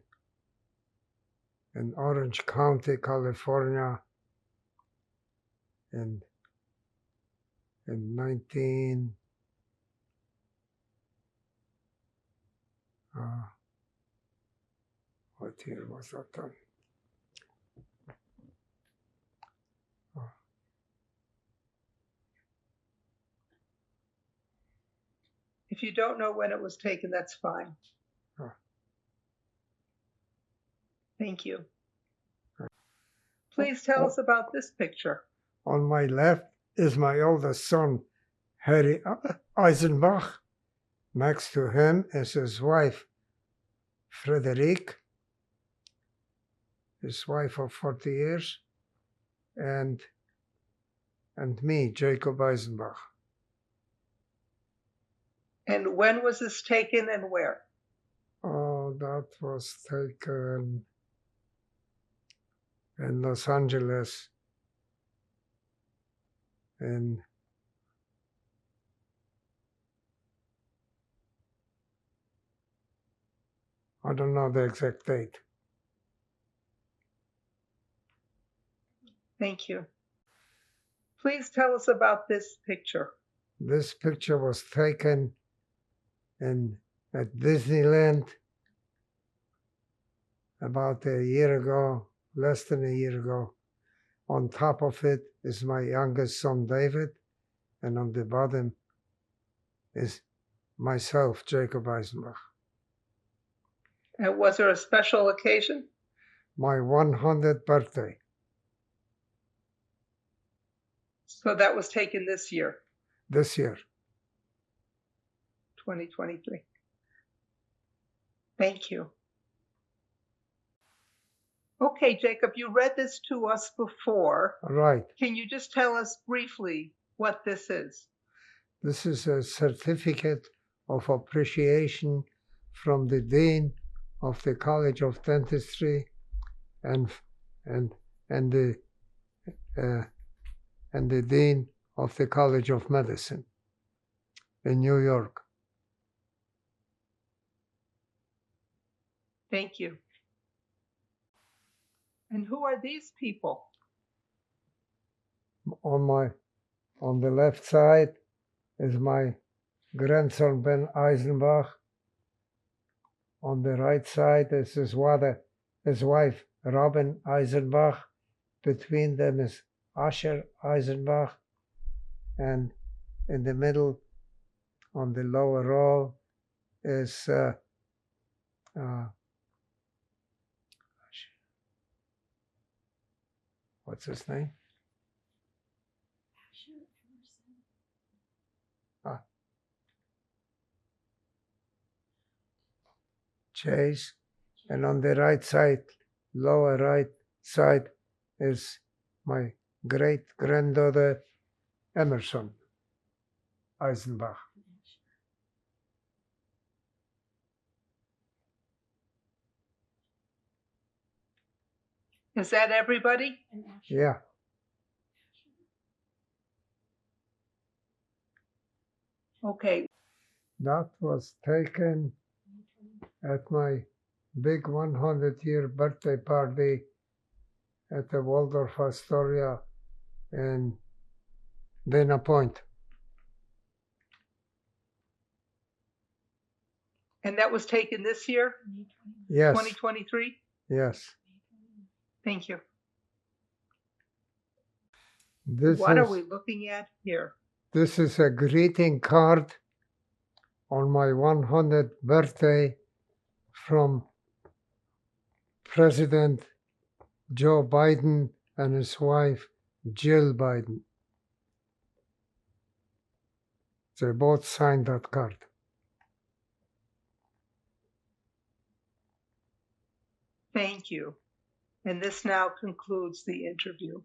Orange County, California in 19 what year was that done? If you don't know when it was taken, that's fine. Thank you. Please tell us about this picture. On my left is my oldest son, Harry Eisenbach. Next to him is his wife, Frederique, his wife of 40 years, and me, Jacob Eisenbach. And when was this taken and where? Oh, that was taken in Los Angeles in I don't know the exact date. Thank you. Please tell us about this picture. This picture was taken at Disneyland about a year ago, less than a year ago. On top of it is my youngest son, David, and on the bottom is myself, Jacob Eisenbach. And was there a special occasion? My 100th birthday. So that was taken this year? This year. 2023. Thank you. Okay, Jacob, you read this to us before. Right. Can you just tell us briefly what this is? This is a certificate of appreciation from the Dean of the College of Dentistry and and and the and the Dean of the College of Medicine in New York. Thank you. And who are these people? On the left side is my grandson Ben Eisenbach. On the right side is his wife Robin Eisenbach. Between them is Asher Eisenbach, and in the middle, on the lower row, is what's his name? Chase. And on the right side, lower right side, is my great granddaughter Emerson Eisenbach. Is that everybody? Yeah. Okay. That was taken at my big 100-year birthday party at the Waldorf Astoria in Dana Point. And that was taken this year, Yes. 2023? Yes. Thank you. What are we looking at here? This is a greeting card on my 100th birthday from President Joe Biden and his wife, Jill Biden. They both signed that card. Thank you. And this now concludes the interview.